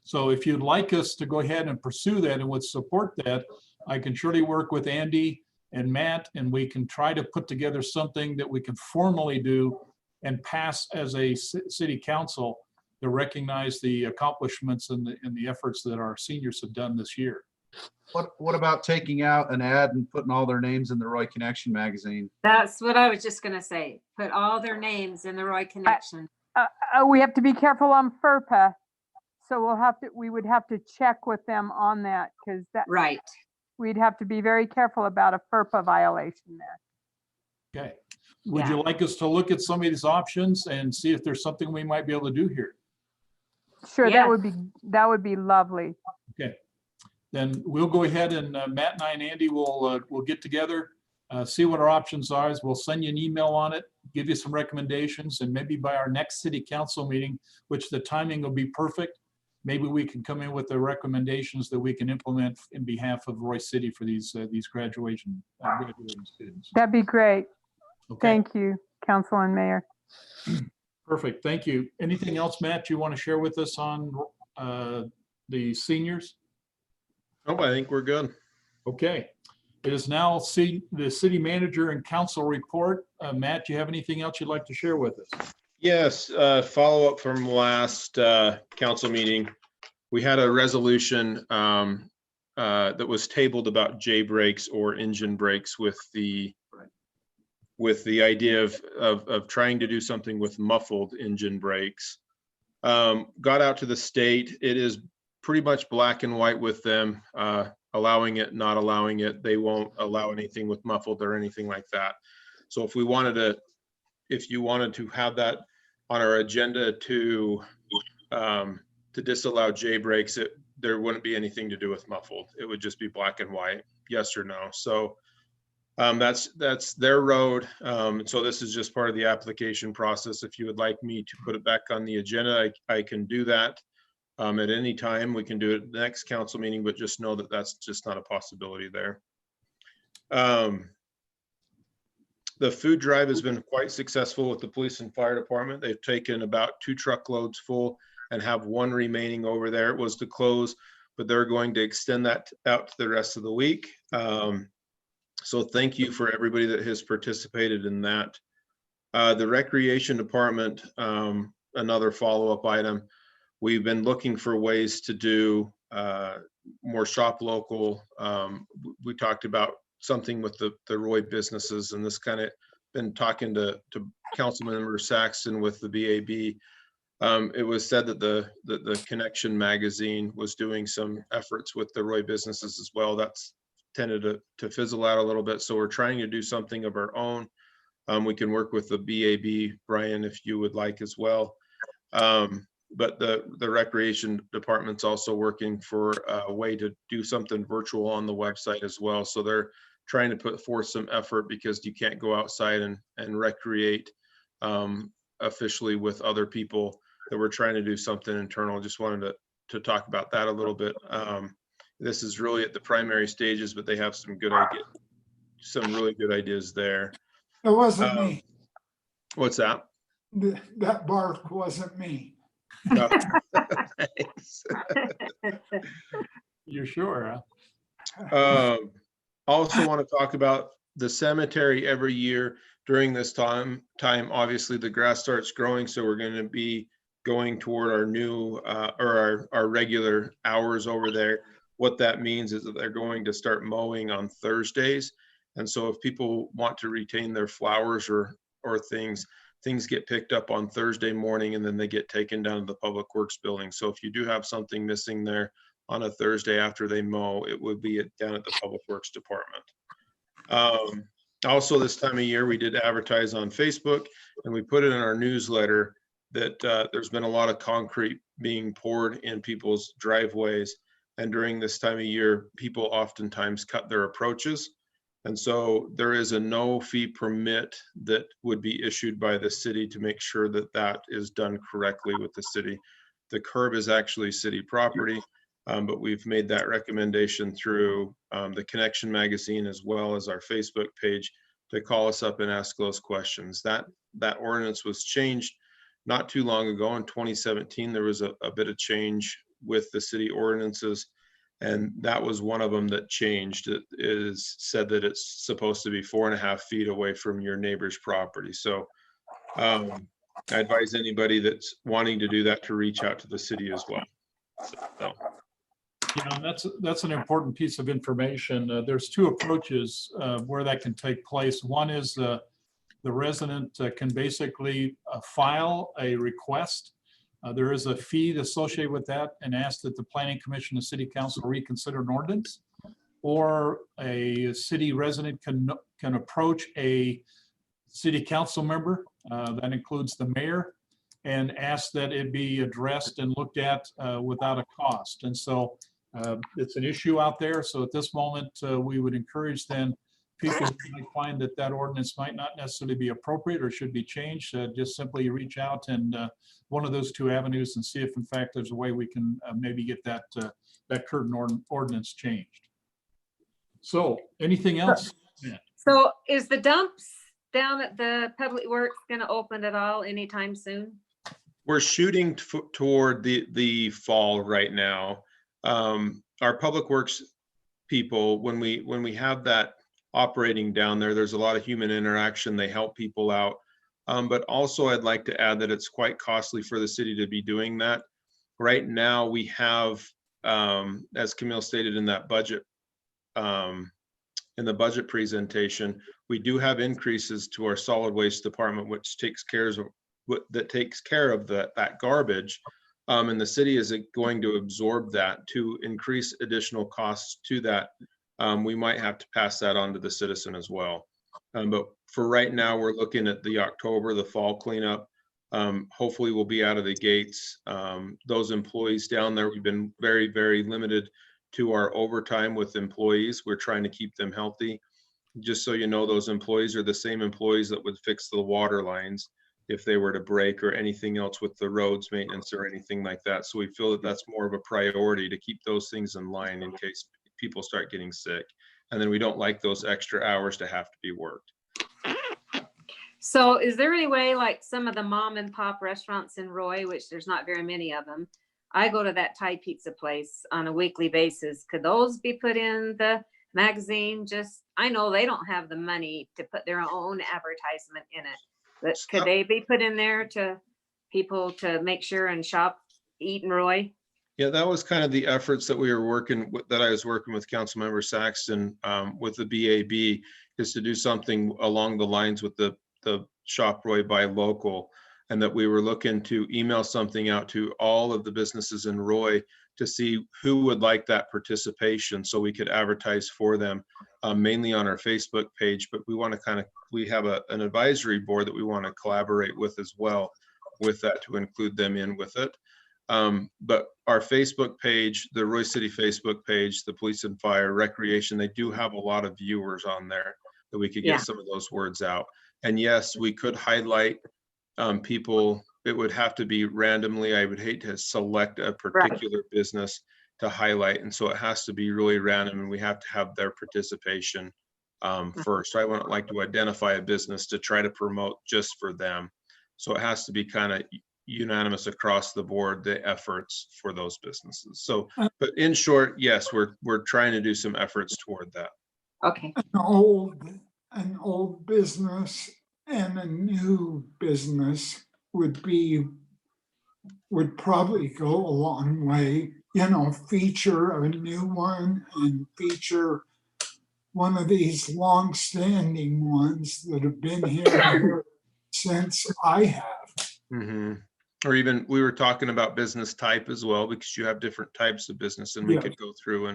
[SPEAKER 7] So if you'd like us to go ahead and pursue that and would support that, I can surely work with Andy and Matt, and we can try to put together something that we can formally do and pass as a city council to recognize the accomplishments and the efforts that our seniors have done this year.
[SPEAKER 8] What about taking out an ad and putting all their names in the Roy Connection magazine?
[SPEAKER 2] That's what I was just going to say. Put all their names in the Roy Connection.
[SPEAKER 17] We have to be careful on FERPA. So we would have to check with them on that, because
[SPEAKER 2] right.
[SPEAKER 17] We'd have to be very careful about a FERPA violation there.
[SPEAKER 7] Okay. Would you like us to look at some of these options and see if there's something we might be able to do here?
[SPEAKER 17] Sure, that would be lovely.
[SPEAKER 7] Okay. Then we'll go ahead and Matt and I and Andy will get together, see what our options are. We'll send you an email on it, give you some recommendations, and maybe by our next city council meeting, which the timing will be perfect, maybe we can come in with the recommendations that we can implement in behalf of Roy City for these graduating students.
[SPEAKER 17] That'd be great.
[SPEAKER 7] Okay.
[SPEAKER 17] Thank you, Council and Mayor.
[SPEAKER 7] Perfect. Thank you. Anything else, Matt, you want to share with us on the seniors?
[SPEAKER 1] Oh, I think we're good.
[SPEAKER 7] Okay. It is now the city manager and council report. Matt, do you have anything else you'd like to share with us?
[SPEAKER 1] Yes, follow up from last council meeting. We had a resolution that was tabled about J brakes or engine brakes with the idea of trying to do something with muffled engine brakes. Got out to the state. It is pretty much black and white with them, allowing it, not allowing it. They won't allow anything with muffled or anything like that. So if you wanted to have that on our agenda to disallow J brakes, there wouldn't be anything to do with muffled. It would just be black and white, yes or no. So That's their road. So this is just part of the application process. If you would like me to put it back on the agenda, I can do that. At any time, we can do it at the next council meeting, but just know that that's just not a possibility there. The food drive has been quite successful with the police and fire department. They've taken about 2 truckloads full and have 1 remaining over there. It was to close, but they're going to extend that out to the rest of the week. So thank you for everybody that has participated in that. The recreation department, another follow-up item. We've been looking for ways to do more shop local. We talked about something with the Roy businesses, and this kind of been talking to Councilmember Saxton with the BAB. It was said that the Connection magazine was doing some efforts with the Roy businesses as well. That's tended to fizzle out a little bit. So we're trying to do something of our own. We can work with the BAB, Brian, if you would like as well. But the recreation department's also working for a way to do something virtual on the website as well. So they're trying to put forth some effort because you can't go outside and recreate officially with other people. That we're trying to do something internal. Just wanted to talk about that a little bit. This is really at the primary stages, but they have some good ideas, some really good ideas there.
[SPEAKER 4] It wasn't me.
[SPEAKER 1] What's that?
[SPEAKER 4] That bark wasn't me.
[SPEAKER 1] No. Thanks.
[SPEAKER 7] You sure? Huh?
[SPEAKER 1] Also want to talk about the cemetery every year during this time. Obviously, the grass starts growing, so we're going to be going toward our new or our regular hours over there. What that means is that they're going to start mowing on Thursdays. And so if people want to retain their flowers or things get picked up on Thursday morning, and then they get taken down to the Public Works building. So if you do have something missing there on a Thursday after they mow, it would be down at the Public Works department. Also this time of year, we did advertise on Facebook, and we put it in our newsletter that there's been a lot of concrete being poured in people's driveways. And during this time of year, people oftentimes cut their approaches. And so there is a no fee permit that would be issued by the city to make sure that that is done correctly with the city. The curb is actually city property, but we've made that recommendation through the Connection magazine as well as our Facebook page to call us up and ask those questions. That ordinance was changed not too long ago. In 2017, there was a bit of change with the city ordinances, and that was one of them that changed. It is said that it's supposed to be 4.5 feet away from your neighbor's property. So I advise anybody that's wanting to do that to reach out to the city as well. So.
[SPEAKER 7] Yeah, that's an important piece of information. There's 2 approaches where that can take place. One is the resident can basically file a request. There is a fee associated with that, and ask that the Planning Commission and City Council reconsider an ordinance. Or a city resident can approach a city council member, that includes the mayor, and ask that it be addressed and looked at without a cost. And so it's an issue out there. So at this moment, we would encourage then people who might find that ordinance might not necessarily be appropriate or should be changed, just simply reach out and one of those 2 avenues and see if in fact there's a way we can maybe get that current ordinance changed. So anything else? Yeah.
[SPEAKER 2] So is the dumps down at the Public Works going to open at all anytime soon?
[SPEAKER 1] We're shooting toward the fall right now. Our Public Works people, when we have that operating down there, there's a lot of human interaction. They help people out. But also I'd like to add that it's quite costly for the city to be doing that. Right now we have, as Camille stated in that budget, in the budget presentation, we do have increases to our solid waste department, which takes care of that garbage. And the city is going to absorb that. To increase additional costs to that, we might have to pass that on to the citizen as well. But for right now, we're looking at the fall cleanup. Hopefully we'll be out of the gates. Those employees down there, we've been very, very limited to our overtime with employees. We're trying to keep them healthy. Just so you know, those employees are the same employees that would fix the water lines if they were to break, or anything else with the roads maintenance or anything like that. So we feel that that's more of a priority to keep those things in line in case people start getting sick. And then we don't like those extra hours to have to be worked.
[SPEAKER 2] So is there any way, like some of the mom and pop restaurants in Roy, which there's not very many of them, I go to that Thai pizza place on a weekly basis. Could those be put in the magazine? Just, I know they don't have the money to put their own advertisement in it, but could they be put in there to people to make sure and shop, eat in Roy?
[SPEAKER 1] Yeah, that was kind of the efforts that we were working with, that I was working with Councilmember Saxton with the BAB, is to do something along the lines with the Shop Roy Buy Local, and that we were looking to email something out to all of the businesses in Roy to see who would like that participation, so we could advertise for them, mainly on our Facebook page. But we want to we have an advisory board that we want to collaborate with as well, with that, to include them in with it. But our Facebook page, the Roy City Facebook page, the police and fire, recreation, they do have a lot of viewers on there that we could get some of those words out. And yes, we could highlight people. It would have to be randomly. I would hate to select a particular business to highlight. And so it has to be really random, and we have to have their participation first. I wouldn't like to identify a business to try to promote just for them. So it has to be kind of unanimous across the board, the efforts for those businesses. So, but in short, yes, we're trying to do some efforts toward that.
[SPEAKER 2] Okay.
[SPEAKER 4] An old business and a new business would probably go a long way. You know, feature a new one and feature one of these long-standing ones that have been here since I have.
[SPEAKER 1] Mm-hmm. Or even, we were talking about business type as well, because you have different types of business, and we could go through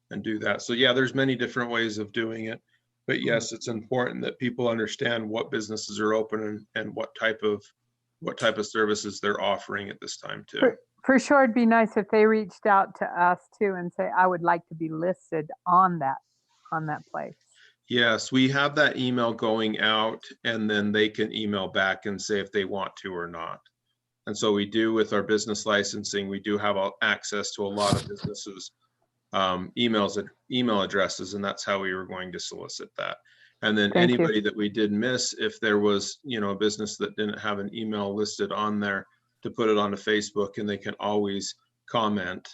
[SPEAKER 1] and do that. So yeah, there's many different ways of doing it. But yes, it's important that people understand what businesses are open and what type of services they're offering at this time too.
[SPEAKER 17] For sure, it'd be nice if they reached out to us too and say, I would like to be listed on that place.
[SPEAKER 1] Yes, we have that email going out, and then they can email back and say if they want to or not. And so we do with our business licensing, we do have access to a lot of businesses' email addresses, and that's how we were going to solicit that. And then anybody that we did miss, if there was, you know, a business that didn't have an email listed on there, to put it onto Facebook, and they can always comment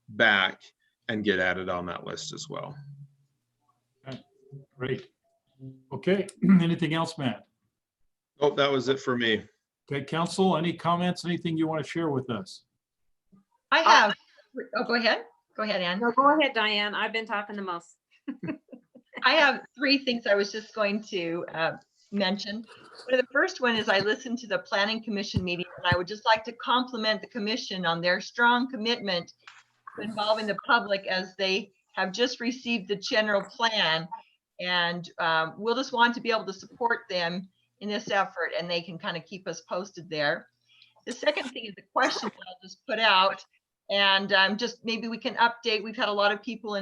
[SPEAKER 1] back and get added on that list as well.
[SPEAKER 7] Okay, great. Okay, anything else, Matt?
[SPEAKER 1] Oh, that was it for me.
[SPEAKER 7] Okay, council, any comments, anything you want to share with us?
[SPEAKER 10] I have, oh, go ahead. Go ahead, Ann.
[SPEAKER 2] No, go ahead, Diane. I've been talking the most.
[SPEAKER 10] I have 3 things I was just going to mention. The first one is I listened to the Planning Commission meeting, and I would just like to compliment the commission on their strong commitment to involving the public, as they have just received the general plan, and we'll just want to be able to support them in this effort, and they can kind of keep us posted there. The second thing is the question that I'll just put out, and just maybe we can update. We've had a lot of people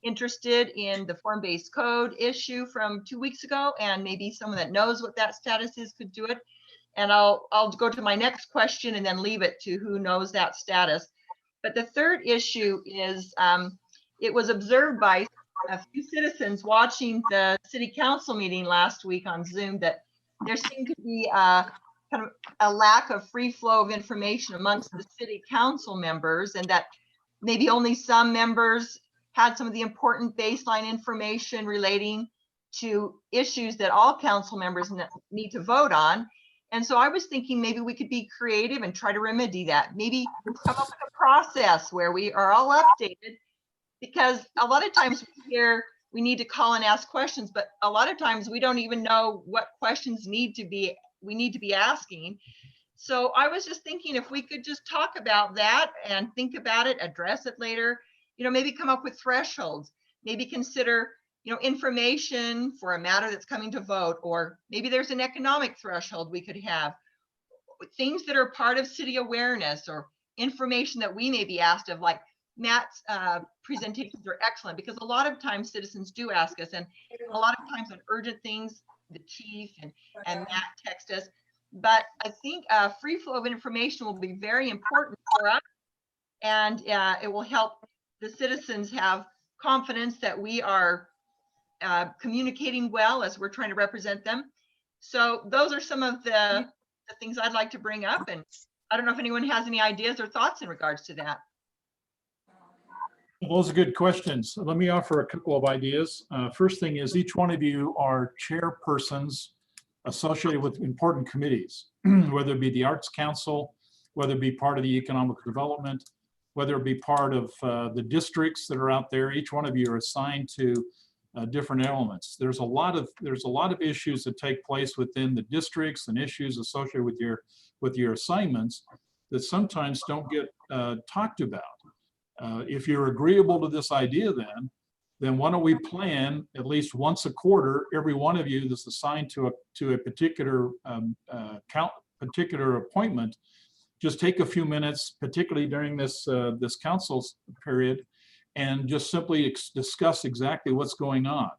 [SPEAKER 10] interested in the form-based code issue from 2 weeks ago, and maybe someone that knows what that status is could do it. And I'll go to my next question and then leave it to who knows that status. But the third issue is it was observed by a few citizens watching the city council meeting last week on Zoom that there seemed to be kind of a lack of free flow of information amongst the city council members, and that maybe only some members had some of the important baseline information relating to issues that all council members need to vote on. And so I was thinking maybe we could be creative and try to remedy that. Maybe come up with a process where we are all updated, because a lot of times we hear we need to call and ask questions, but a lot of times we don't even know what questions we need to be asking. So I was just thinking if we could just talk about that and think about it, address it later, you know, maybe come up with thresholds, maybe consider, you know, information for a matter that's coming to vote, or maybe there's an economic threshold we could have, things that are part of city awareness, or information that we may be asked of, like Matt's presentations are excellent because a lot of times citizens do ask us, and a lot of times on urgent things, the chief and Matt text us. But I think free flow of information will be very important for us, and it will help the citizens have confidence that we are communicating well as we're trying to represent them. So those are some of the things I'd like to bring up, and I don't know if anyone has any ideas or thoughts in regards to that.
[SPEAKER 7] Those are good questions. Let me offer a couple of ideas. First thing is each one of you are chairpersons associated with important committees, whether it be the Arts Council, whether it be part of the economic development, whether it be part of the districts that are out there. Each one of you are assigned to different elements. There's a lot of issues that take place within the districts and issues associated with your assignments that sometimes don't get talked about. If you're agreeable to this idea, then why don't we plan at least once a quarter, every one of you that's assigned to a particular particular appointment, just take a few minutes, particularly during this council's period, and just simply discuss exactly what's going on.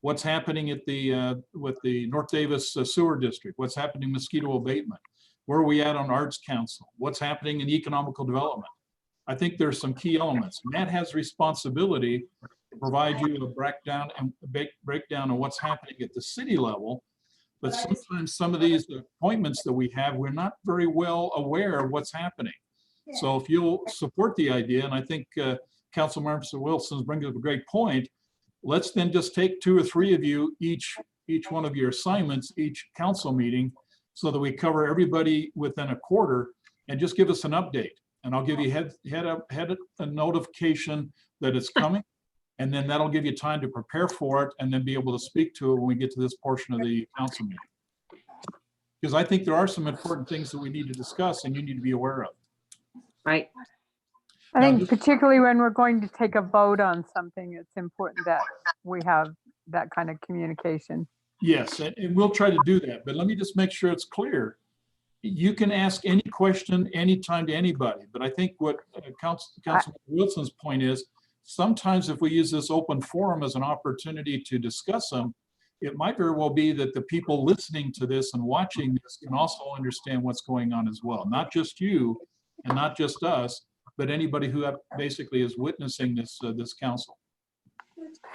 [SPEAKER 7] What's happening at with the North Davis Sewer District? What's happening in mosquito abatement? Where are we at on Arts Council? What's happening in economical development? I think there's some key elements. Matt has responsibility to provide you a breakdown of what's happening at the city level. But sometimes some of these appointments that we have, we're not very well aware of what's happening. So if you'll support the idea, and I think Councilmember Wilson brings up a great point, let's then just take 2 or 3 of you, each one of your assignments, each council meeting, so that we cover everybody within a quarter, and just give us an update. And I'll give you a notification that it's coming, and then that'll give you time to prepare for it and then be able to speak to it when we get to this portion of the council meeting. Because I think there are some important things that we need to discuss and you need to be aware of.
[SPEAKER 2] Right.
[SPEAKER 17] I think particularly when we're going to take a vote on something, it's important that we have that kind of communication.
[SPEAKER 7] Yes, and we'll try to do that, but let me just make sure it's clear. You can ask any question anytime to anybody, but I think what Councilman Wilson's point is, sometimes if we use this open forum as an opportunity to discuss them, it might very well be that the people listening to this and watching this can also understand what's going on as well. Not just you and not just us, but anybody who basically is witnessing this council.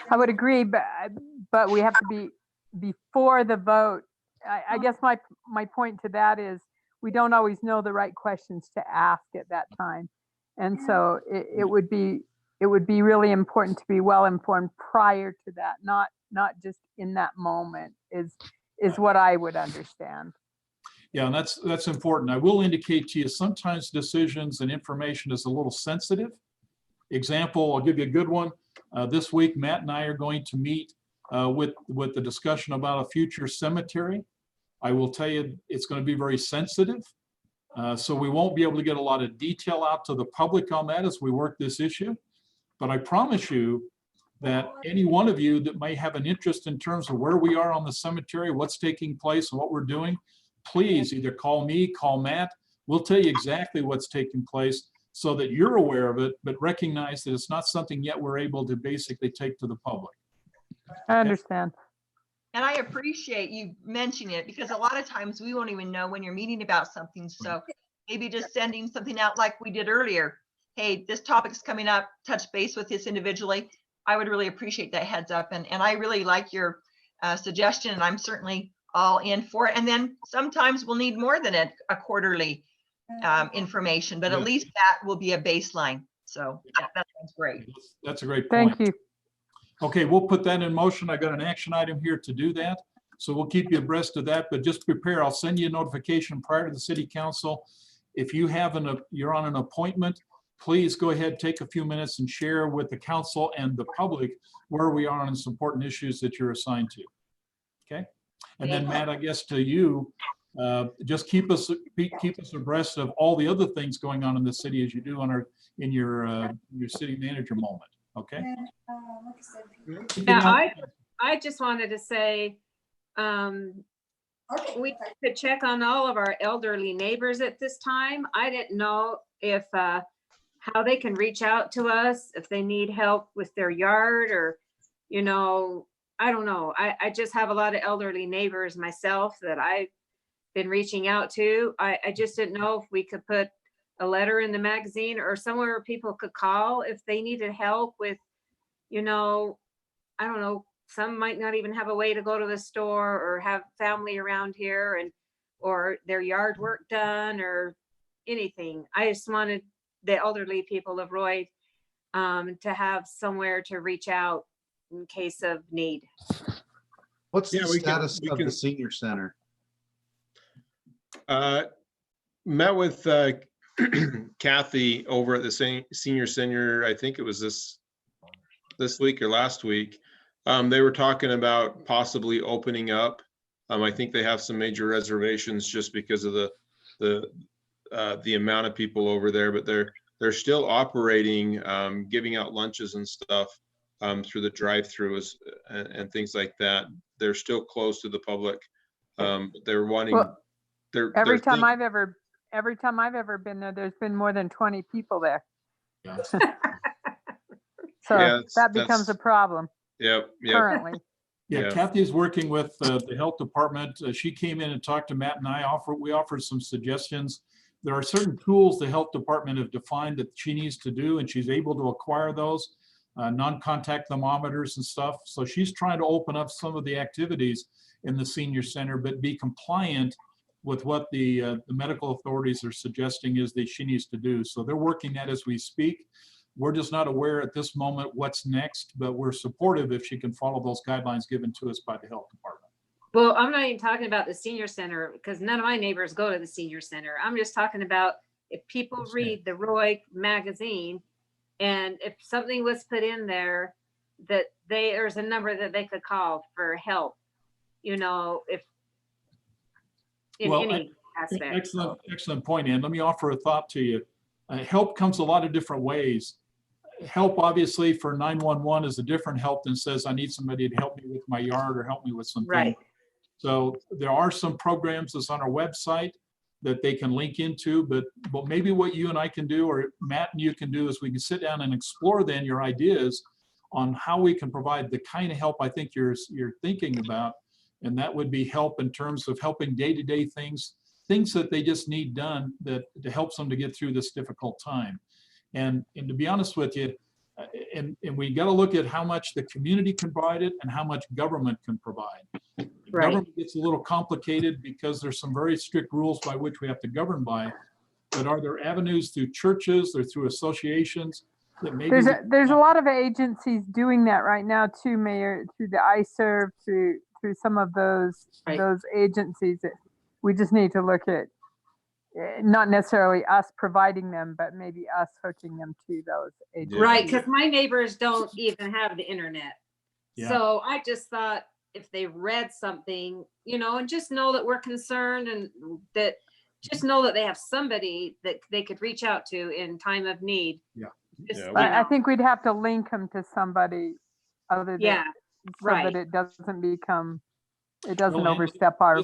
[SPEAKER 17] I would agree, but we have to be before the vote. I guess my point to that is we don't always know the right questions to ask at that time. And so it would be really important to be well informed prior to that, not just in that moment is what I would understand.
[SPEAKER 7] Yeah, and that's important. I will indicate to you, sometimes decisions and information is a little sensitive. Example, I'll give you a good one. This week, Matt and I are going to meet with the discussion about a future cemetery. I will tell you, it's going to be very sensitive. So we won't be able to get a lot of detail out to the public on that as we work this issue. But I promise you that any one of you that may have an interest in terms of where we are on the cemetery, what's taking place and what we're doing, please either call me, call Matt. We'll tell you exactly what's taking place so that you're aware of it, but recognize that it's not something yet we're able to basically take to the public.
[SPEAKER 17] I understand.
[SPEAKER 10] And I appreciate you mentioning it because a lot of times we won't even know when you're meeting about something. So maybe just sending something out like we did earlier. Hey, this topic's coming up, touch base with this individually. I would really appreciate that heads up. And I really like your suggestion, and I'm certainly all in for it. And then sometimes we'll need more than a quarterly information, but at least that will be a baseline. So that sounds great.
[SPEAKER 7] That's a great point.
[SPEAKER 17] Thank you.
[SPEAKER 7] Okay, we'll put that in motion. I got an action item here to do that. So we'll keep you abreast of that, but just prepare. I'll send you a notification prior to the city council. If you have you're on an appointment, please go ahead, take a few minutes and share with the council and the public where we are on some important issues that you're assigned to. Okay. And then Matt, I guess to you, just keep us abreast of all the other things going on in the city as you do in your city manager moment. Okay.
[SPEAKER 2] Yeah, I just wanted to say we could check on all of our elderly neighbors at this time. I didn't know if how they can reach out to us if they need help with their yard or, you know, I don't know. I just have a lot of elderly neighbors myself that I've been reaching out to. I just didn't know if we could put a letter in the magazine or somewhere where people could call if they needed help with, you know, I don't know, some might not even have a way to go to the store or have family around here and, or their yard work done or anything. I just wanted the elderly people of Roy to have somewhere to reach out in case of need.
[SPEAKER 8] What's
[SPEAKER 1] Yeah,
[SPEAKER 8] the
[SPEAKER 1] we can-
[SPEAKER 8] status
[SPEAKER 1] we
[SPEAKER 8] of
[SPEAKER 1] can-
[SPEAKER 8] the senior center?
[SPEAKER 1] Met with Kathy over at the senior center. I think it was this week or last week. They were talking about possibly opening up. I think they have some major reservations just because of the amount of people over there, but they're still operating, giving out lunches and stuff through the drive-throughs and things like that. They're still closed to the public. They're wanting.
[SPEAKER 17] Well, every time
[SPEAKER 1] think-
[SPEAKER 17] I've ever been there, there's been more than 20 people there. So
[SPEAKER 1] Yeah,
[SPEAKER 17] that becomes a problem
[SPEAKER 1] Yep.
[SPEAKER 17] currently.
[SPEAKER 7] Yeah,
[SPEAKER 1] Yeah.
[SPEAKER 7] Kathy's working with the health department. She came in and talked to Matt and we offered some suggestions. There are certain tools the health department have defined that she needs to do, and she's able to acquire those, non-contact thermometers and stuff. So she's trying to open up some of the activities in the senior center, but be compliant with what the medical authorities are suggesting is that she needs to do. So they're working that as we speak. We're just not aware at this moment what's next, but we're supportive if she can follow those guidelines given to us by the health department.
[SPEAKER 2] Well, I'm not even talking about the senior center because none of my neighbors go to the senior center. I'm just talking about if people read the Roy magazine and if something was put in there that there's a number that they could call for help, you know, if in any aspect.
[SPEAKER 7] Excellent point, Ann. Let me offer a thought to you. Help comes a lot of different ways. Help, obviously, for 911 is a different help than says, I need somebody to help me with my yard or help me with something.
[SPEAKER 2] Right.
[SPEAKER 7] So there are some programs that's on our website that they can link into, but maybe what you and I can do, or Matt and you can do, is we can sit down and explore then your ideas on how we can provide the kind of help I think you're thinking about. And that would be help in terms of helping day-to-day things that they just need done that helps them to get through this difficult time. And to be honest with you, and we got to look at how much the community can provide it and how much government can provide.
[SPEAKER 2] Right.
[SPEAKER 7] Government gets a little complicated because there's some very strict rules by which we have to govern by. But are there avenues through churches or through associations that maybe
[SPEAKER 17] There's a lot of agencies doing that right now too, Mayor, through the iServe, through some of those agencies that we just need to look at. Not necessarily us providing them, but maybe us hooking them to those agencies.
[SPEAKER 2] Right, because my neighbors don't even have the internet.
[SPEAKER 7] Yeah.
[SPEAKER 2] So I just thought if they read something, you know, and just know that we're concerned and that just know that they have somebody that they could reach out to in time of need.
[SPEAKER 7] Yeah.
[SPEAKER 2] Just,
[SPEAKER 1] Yeah,
[SPEAKER 2] you
[SPEAKER 17] But I
[SPEAKER 2] know.
[SPEAKER 17] think we'd have to link them to somebody other than,
[SPEAKER 2] Yeah,
[SPEAKER 17] so
[SPEAKER 2] right.
[SPEAKER 17] that it doesn't
[SPEAKER 7] Well,
[SPEAKER 17] overstep our.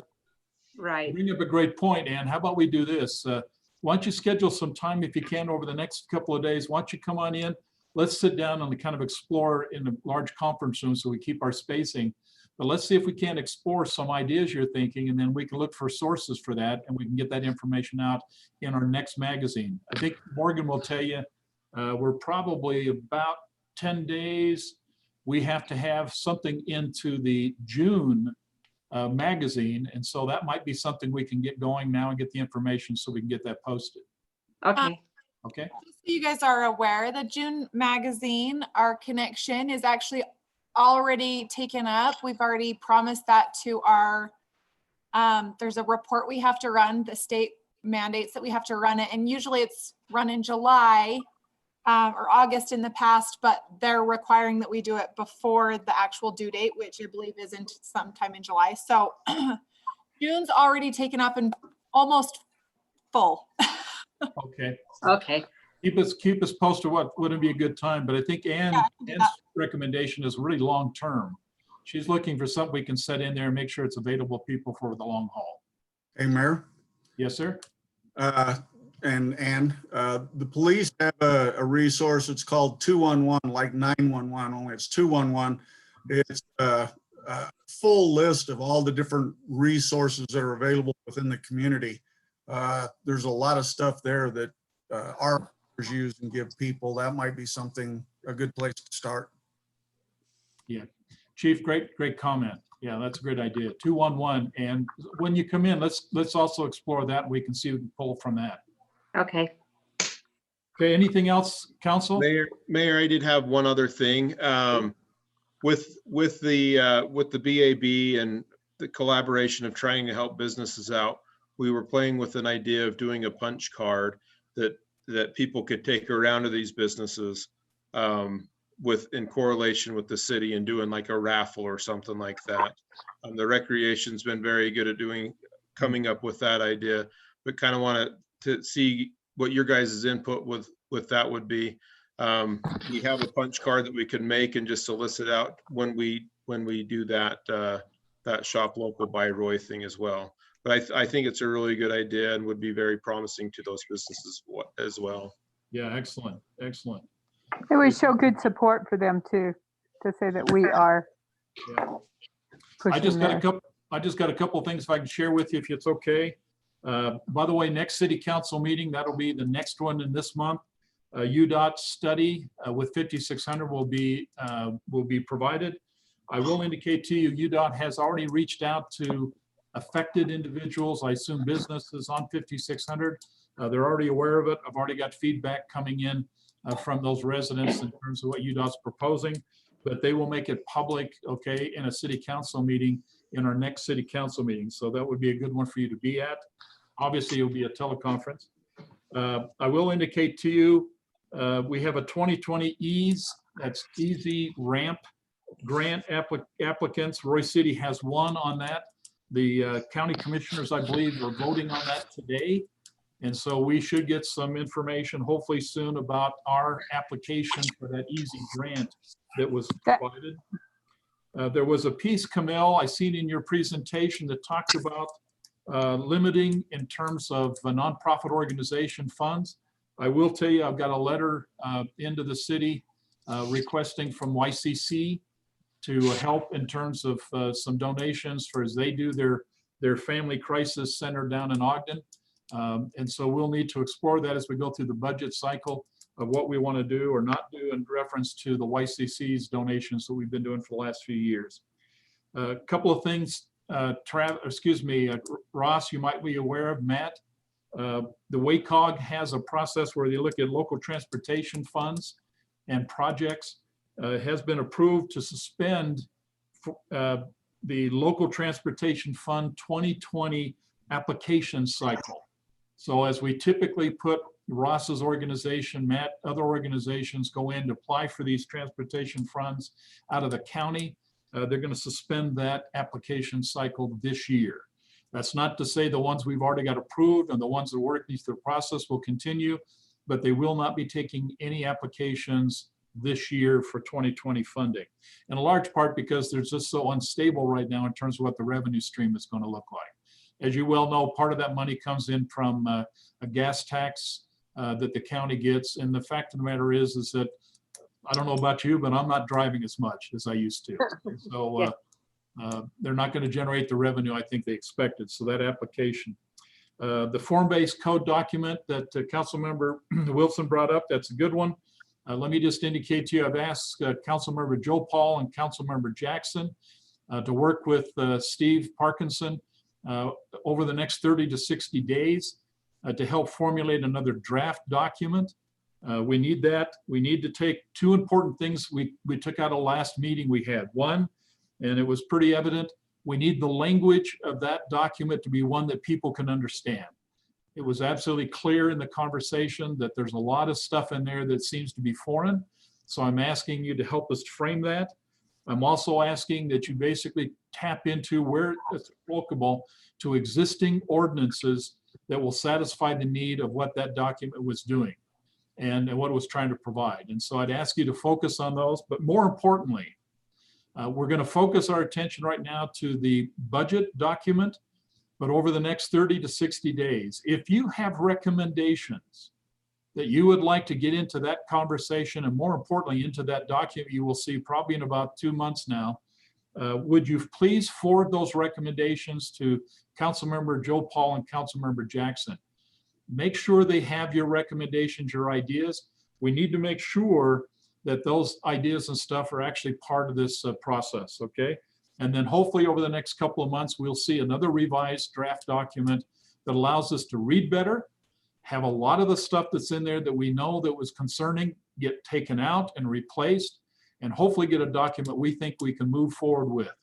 [SPEAKER 2] Right.
[SPEAKER 7] bring up a great point, Ann. How about we do this? Why don't you schedule some time if you can over the next couple of days? Why don't you come on in? Let's sit down and kind of explore in a large conference room so we keep our spacing. But let's see if we can explore some ideas you're thinking, and then we can look for sources for that, and we can get that information out in our next magazine. I think Morgan will tell you, we're probably about 10 days. We have to have something into the June magazine. And so that might be something we can get going now and get the information so we can get that posted.
[SPEAKER 2] Okay.
[SPEAKER 7] Okay.
[SPEAKER 5] Just so you guys are aware, the June magazine, our connection is actually already taken up. We've already promised that to our, there's a report we have to run, the state mandates that we have to run it. And usually it's run in July or August in the past, but they're requiring that we do it before the actual due date, which I believe isn't sometime in July. So June's already taken up and almost full.
[SPEAKER 7] Okay.
[SPEAKER 2] Okay.
[SPEAKER 7] Keep us posted. What wouldn't be a good time, but I think Ann's recommendation is really long term. She's looking for something we can set in there and make sure it's available to people for the long haul.
[SPEAKER 16] Hey, Mayor.
[SPEAKER 7] Yes, sir.
[SPEAKER 16] the police have a resource. It's called 211, like 911, only it's 211. It's a full list of all the different resources that are available within the community. There's a lot of stuff there that our use and give people. That might be something, a good place to start.
[SPEAKER 7] Yeah, Chief, great comment. Yeah, that's a great idea. 211, and when you come in, let's also explore that. We can see what we can pull from that.
[SPEAKER 2] Okay.
[SPEAKER 7] Okay, anything else, Council?
[SPEAKER 1] Mayor, I did have one other thing. With the BAB and the collaboration of trying to help businesses out, we were playing with an idea of doing a punch card that people could take around to these businesses in correlation with the city and doing like a raffle or something like that. The recreation's been very good at coming up with that idea, but kind of wanted to see what your guys' input with that would be. We have a punch card that we can make and just solicit out when we do that shop local by Roy thing as well. But I think it's a really good idea and would be very promising to those businesses as well.
[SPEAKER 7] Yeah, excellent.
[SPEAKER 17] It would show good support for them too, to say that we are.
[SPEAKER 7] Yeah. I just got a couple of things if I can share with you, if it's okay. By the way, next city council meeting, that'll be the next one in this month. UDOT study with 5600 will be provided. I will indicate to you, UDOT has already reached out to affected individuals, I assume businesses on 5600. They're already aware of it. I've already got feedback coming in from those residents in terms of what UDOT's proposing, but they will make it public, okay, in a city council meeting in our next city council meeting. So that would be a good one for you to be at. Obviously, it'll be a teleconference. I will indicate to you, we have a 2020 EASE, that's Easy Ramp grant applicants. Roy City has one on that. The county commissioners, I believe, are voting on that today. And so we should get some information hopefully soon about our application for that Easy grant that was provided. There was a piece, Camille, I seen in your presentation that talked about limiting in terms of nonprofit organization funds. I will tell you, I've got a letter into the city requesting from YCC to help in terms of some donations for as they do their family crisis center down in Ogden. And so we'll need to explore that as we go through the budget cycle of what we want to do or not do in reference to the YCC's donations that we've been doing for the last few years. A couple of things, Ross, you might be aware of, Matt. The WACOG has a process where they look at local transportation funds and projects. Has been approved to suspend the local transportation fund 2020 application cycle. So as we typically put Ross's organization, Matt, other organizations go in to apply for these transportation funds out of the county, they're going to suspend that application cycle this year. That's not to say the ones we've already got approved and the ones that work through the process will continue, but they will not be taking any applications this year for 2020 funding. In a large part because they're just so unstable right now in terms of what the revenue stream is going to look like. As you well know, part of that money comes in from a gas tax that the county gets. And the fact of the matter is that, I don't know about you, but I'm not driving as much as I used to. And so they're not going to generate the revenue I think they expected. So that application. The form-based code document that Councilmember Wilson brought up, that's a good one. Let me just indicate to you, I've asked Councilmember Joe Paul and Councilmember Jackson to work with Steve Parkinson over the next 30 to 60 days to help formulate another draft document. We need that. We need to take two important things we took out of last meeting we had. One, and it was pretty evident, we need the language of that document to be one that people can understand. It was absolutely clear in the conversation that there's a lot of stuff in there that seems to be foreign. So I'm asking you to help us frame that. I'm also asking that you basically tap into where it's applicable to existing ordinances that will satisfy the need of what that document was doing and what it was trying to provide. And so I'd ask you to focus on those, but more importantly, we're going to focus our attention right now to the budget document but over the next 30 to 60 days, if you have recommendations that you would like to get into that conversation, and more importantly, into that document you will see probably in about 2 months now, would you please forward those recommendations to Councilmember Joe Paul and Councilmember Jackson? Make sure they have your recommendations, your ideas. We need to make sure that those ideas and stuff are actually part of this process, okay? And then hopefully over the next couple of months, we'll see another revised draft document that allows us to read better, have a lot of the stuff that's in there that we know that was concerning get taken out and replaced, and hopefully get a document we think we can move forward with.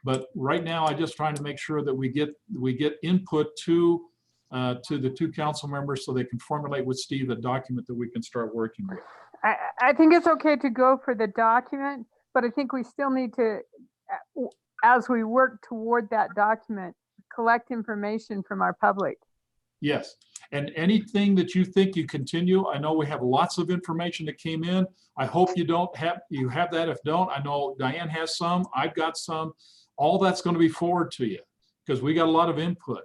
[SPEAKER 7] But right now, I'm just trying to make sure that we get input to the two council members so they can formulate with Steve a document that we can start working with.
[SPEAKER 17] I think it's okay to go for the document, but I think we still need to, as we work toward that document, collect information from our public.
[SPEAKER 7] Yes, and anything that you think you continue, I know we have lots of information that came in. I hope you have that. If don't, I know Diane has some, I've got some. All that's going to be forwarded to you because we got a lot of input.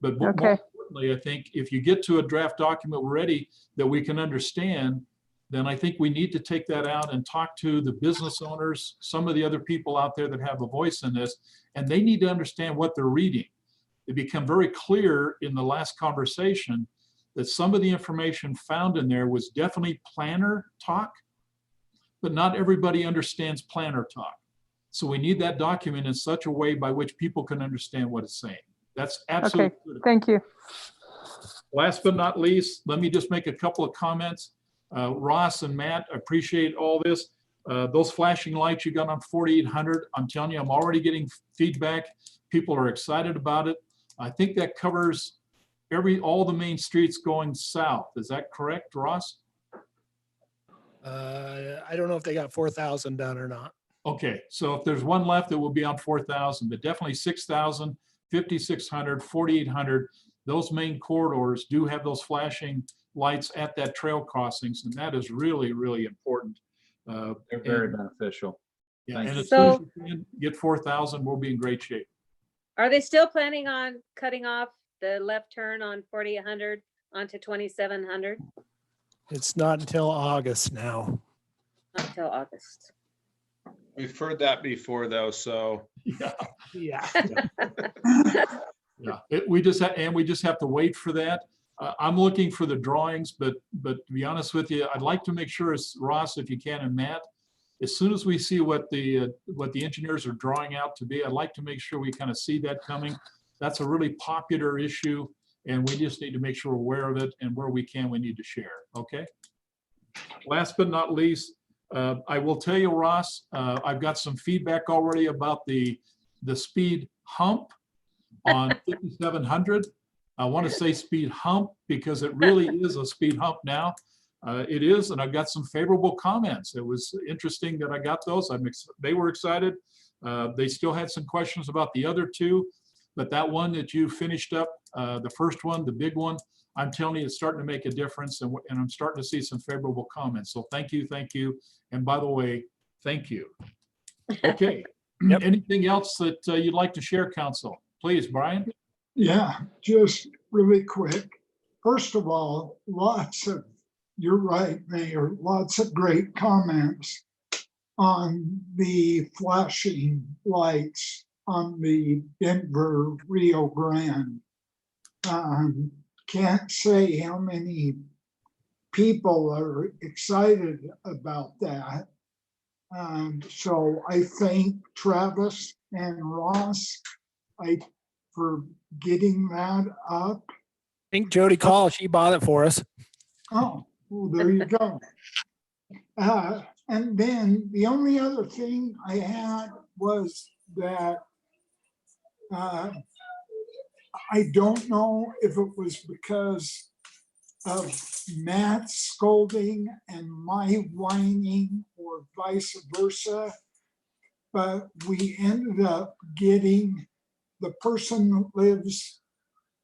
[SPEAKER 7] But more importantly, I think if you get to a draft document ready that we can understand, then I think we need to take that out and talk to the business owners, some of the other people out there that have a voice in this, and they need to understand what they're reading. It became very clear in the last conversation that some of the information found in there was definitely planner talk, but not everybody understands planner talk. So we need that document in such a way by which people can understand what it's saying. That's absolutely critical.
[SPEAKER 17] Thank you.
[SPEAKER 7] Last but not least, let me just make a couple of comments. Ross and Matt, appreciate all this. Those flashing lights you got on 4800, I'm telling you, I'm already getting feedback. People are excited about it. I think that covers all the main streets going south. Is that correct, Ross?
[SPEAKER 15] I don't know if they got 4,000 done or not.
[SPEAKER 7] Okay, so if there's one left, it will be on 4,000, but definitely 6,000, 5,600, 4,800. Those main corridors do have those flashing lights at that trail crossings, and that is really, really important.
[SPEAKER 8] They're very beneficial.
[SPEAKER 7] Yeah, and as
[SPEAKER 2] So-
[SPEAKER 7] soon as we can get 4,000, we'll be in great shape.
[SPEAKER 2] Are they still planning on cutting off the left turn on 4800 onto 2700
[SPEAKER 15] It's not until August now.
[SPEAKER 2] until August?
[SPEAKER 1] We've heard that before though, so.
[SPEAKER 7] Yeah.
[SPEAKER 15] Yeah.
[SPEAKER 7] Yeah, we just have to wait for that. I'm looking for the drawings, but to be honest with you, I'd like to make sure, Ross, if you can, and Matt, as soon as we see what the engineers are drawing out to be, I'd like to make sure we kind of see that coming. That's a really popular issue, and we just need to make sure we're aware of it, and where we can, we need to share, okay? Last but not least, I will tell you, Ross, I've got some feedback already about the speed hump on 5,700. I want to say speed hump because it really is a speed hump now. It is, and I've got some favorable comments. It was interesting that I got those. They were excited. They still had some questions about the other two, but that one that you finished up, the first one, the big one, I'm telling you, it's starting to make a difference, and I'm starting to see some favorable comments. So thank you. And by the way, thank you. Okay.
[SPEAKER 15] Yep.
[SPEAKER 7] Anything else that you'd like to share, Council? Please, Brian.
[SPEAKER 4] Yeah, just really quick. First of all, you're right, Mayor, lots of great comments on the flashing lights on the Denver Rio Grande. Can't say how many people are excited about that. So I thank Travis and Ross for getting that up.
[SPEAKER 15] I think Jody called. She bought it for us.
[SPEAKER 4] Oh, well, there you go. And then the only other thing I had was that I don't know if it was because of Matt's scolding and my whining or vice versa, but we ended up getting the person that lives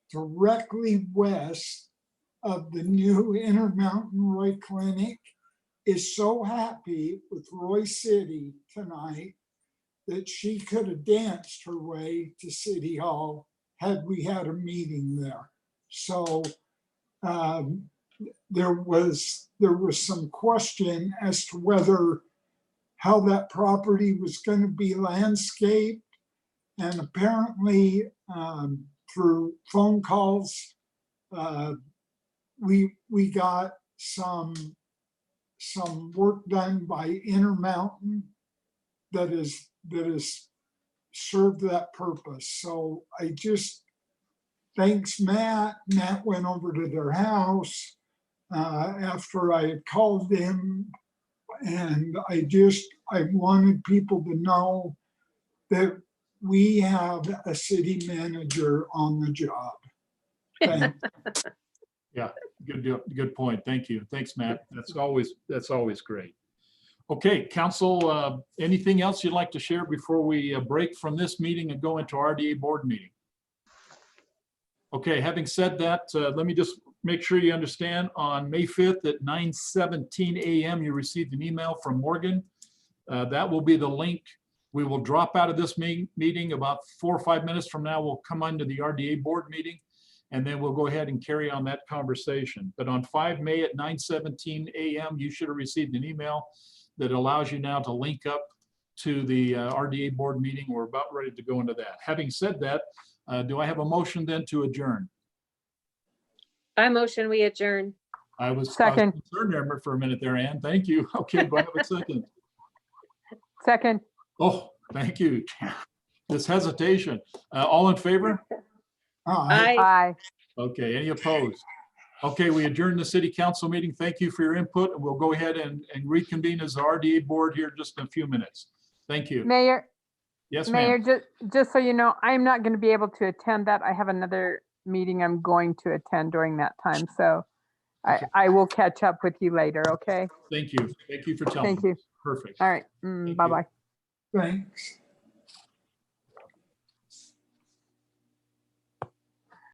[SPEAKER 4] directly west of the new Intermountain Roy Clinic is so happy with Roy City tonight that she could have danced her way to City Hall had we had a meeting there. So there was some question as to whether how that property was going to be landscaped. And apparently through phone calls, we got some work done by Intermountain that is served that purpose. So I just, thanks Matt. Matt went over to their house after I had called him, and I wanted people to know that we have a city manager on the job. Thanks.
[SPEAKER 7] Yeah, good point. Thank you. Thanks, Matt. That's always great. Okay, council, anything else you'd like to share before we break from this meeting and go into RDA board meeting? Okay, having said that, let me just make sure you understand, on May 5th at 9:17 a.m., you received an email from Morgan. That will be the link. We will drop out of this meeting about 4 or 5 minutes from now. We'll come into the RDA board meeting, and then we'll go ahead and carry on that conversation. But on 5 May at 9:17 a.m., you should have received an email that allows you now to link up to the RDA board meeting. We're about ready to go into that. Having said that, do I have a motion then to adjourn?
[SPEAKER 2] I motion we adjourn.
[SPEAKER 7] I was
[SPEAKER 17] Second.
[SPEAKER 7] concerned there for a minute there, Ann. Thank you. Okay, do I have a second?
[SPEAKER 17] Second.
[SPEAKER 7] Oh, thank you. This hesitation. All in favor?
[SPEAKER 17] Aye.
[SPEAKER 7] Okay, any opposed? Okay, we adjourn the city council meeting. Thank you for your input, and we'll go ahead and reconvene as the RDA board here just in a few minutes. Thank you.
[SPEAKER 17] Mayor,
[SPEAKER 7] Yes,
[SPEAKER 17] Mayor,
[SPEAKER 7] ma'am.
[SPEAKER 17] just so you know, I'm not going to be able to attend that. I have another meeting I'm going to attend during that time. So I will catch up with you later, okay?
[SPEAKER 7] Thank you. Thank you for telling me.
[SPEAKER 17] Thank you.
[SPEAKER 7] Perfect.
[SPEAKER 17] All right.
[SPEAKER 7] Thank you.
[SPEAKER 17] Bye-bye.
[SPEAKER 4] Thanks.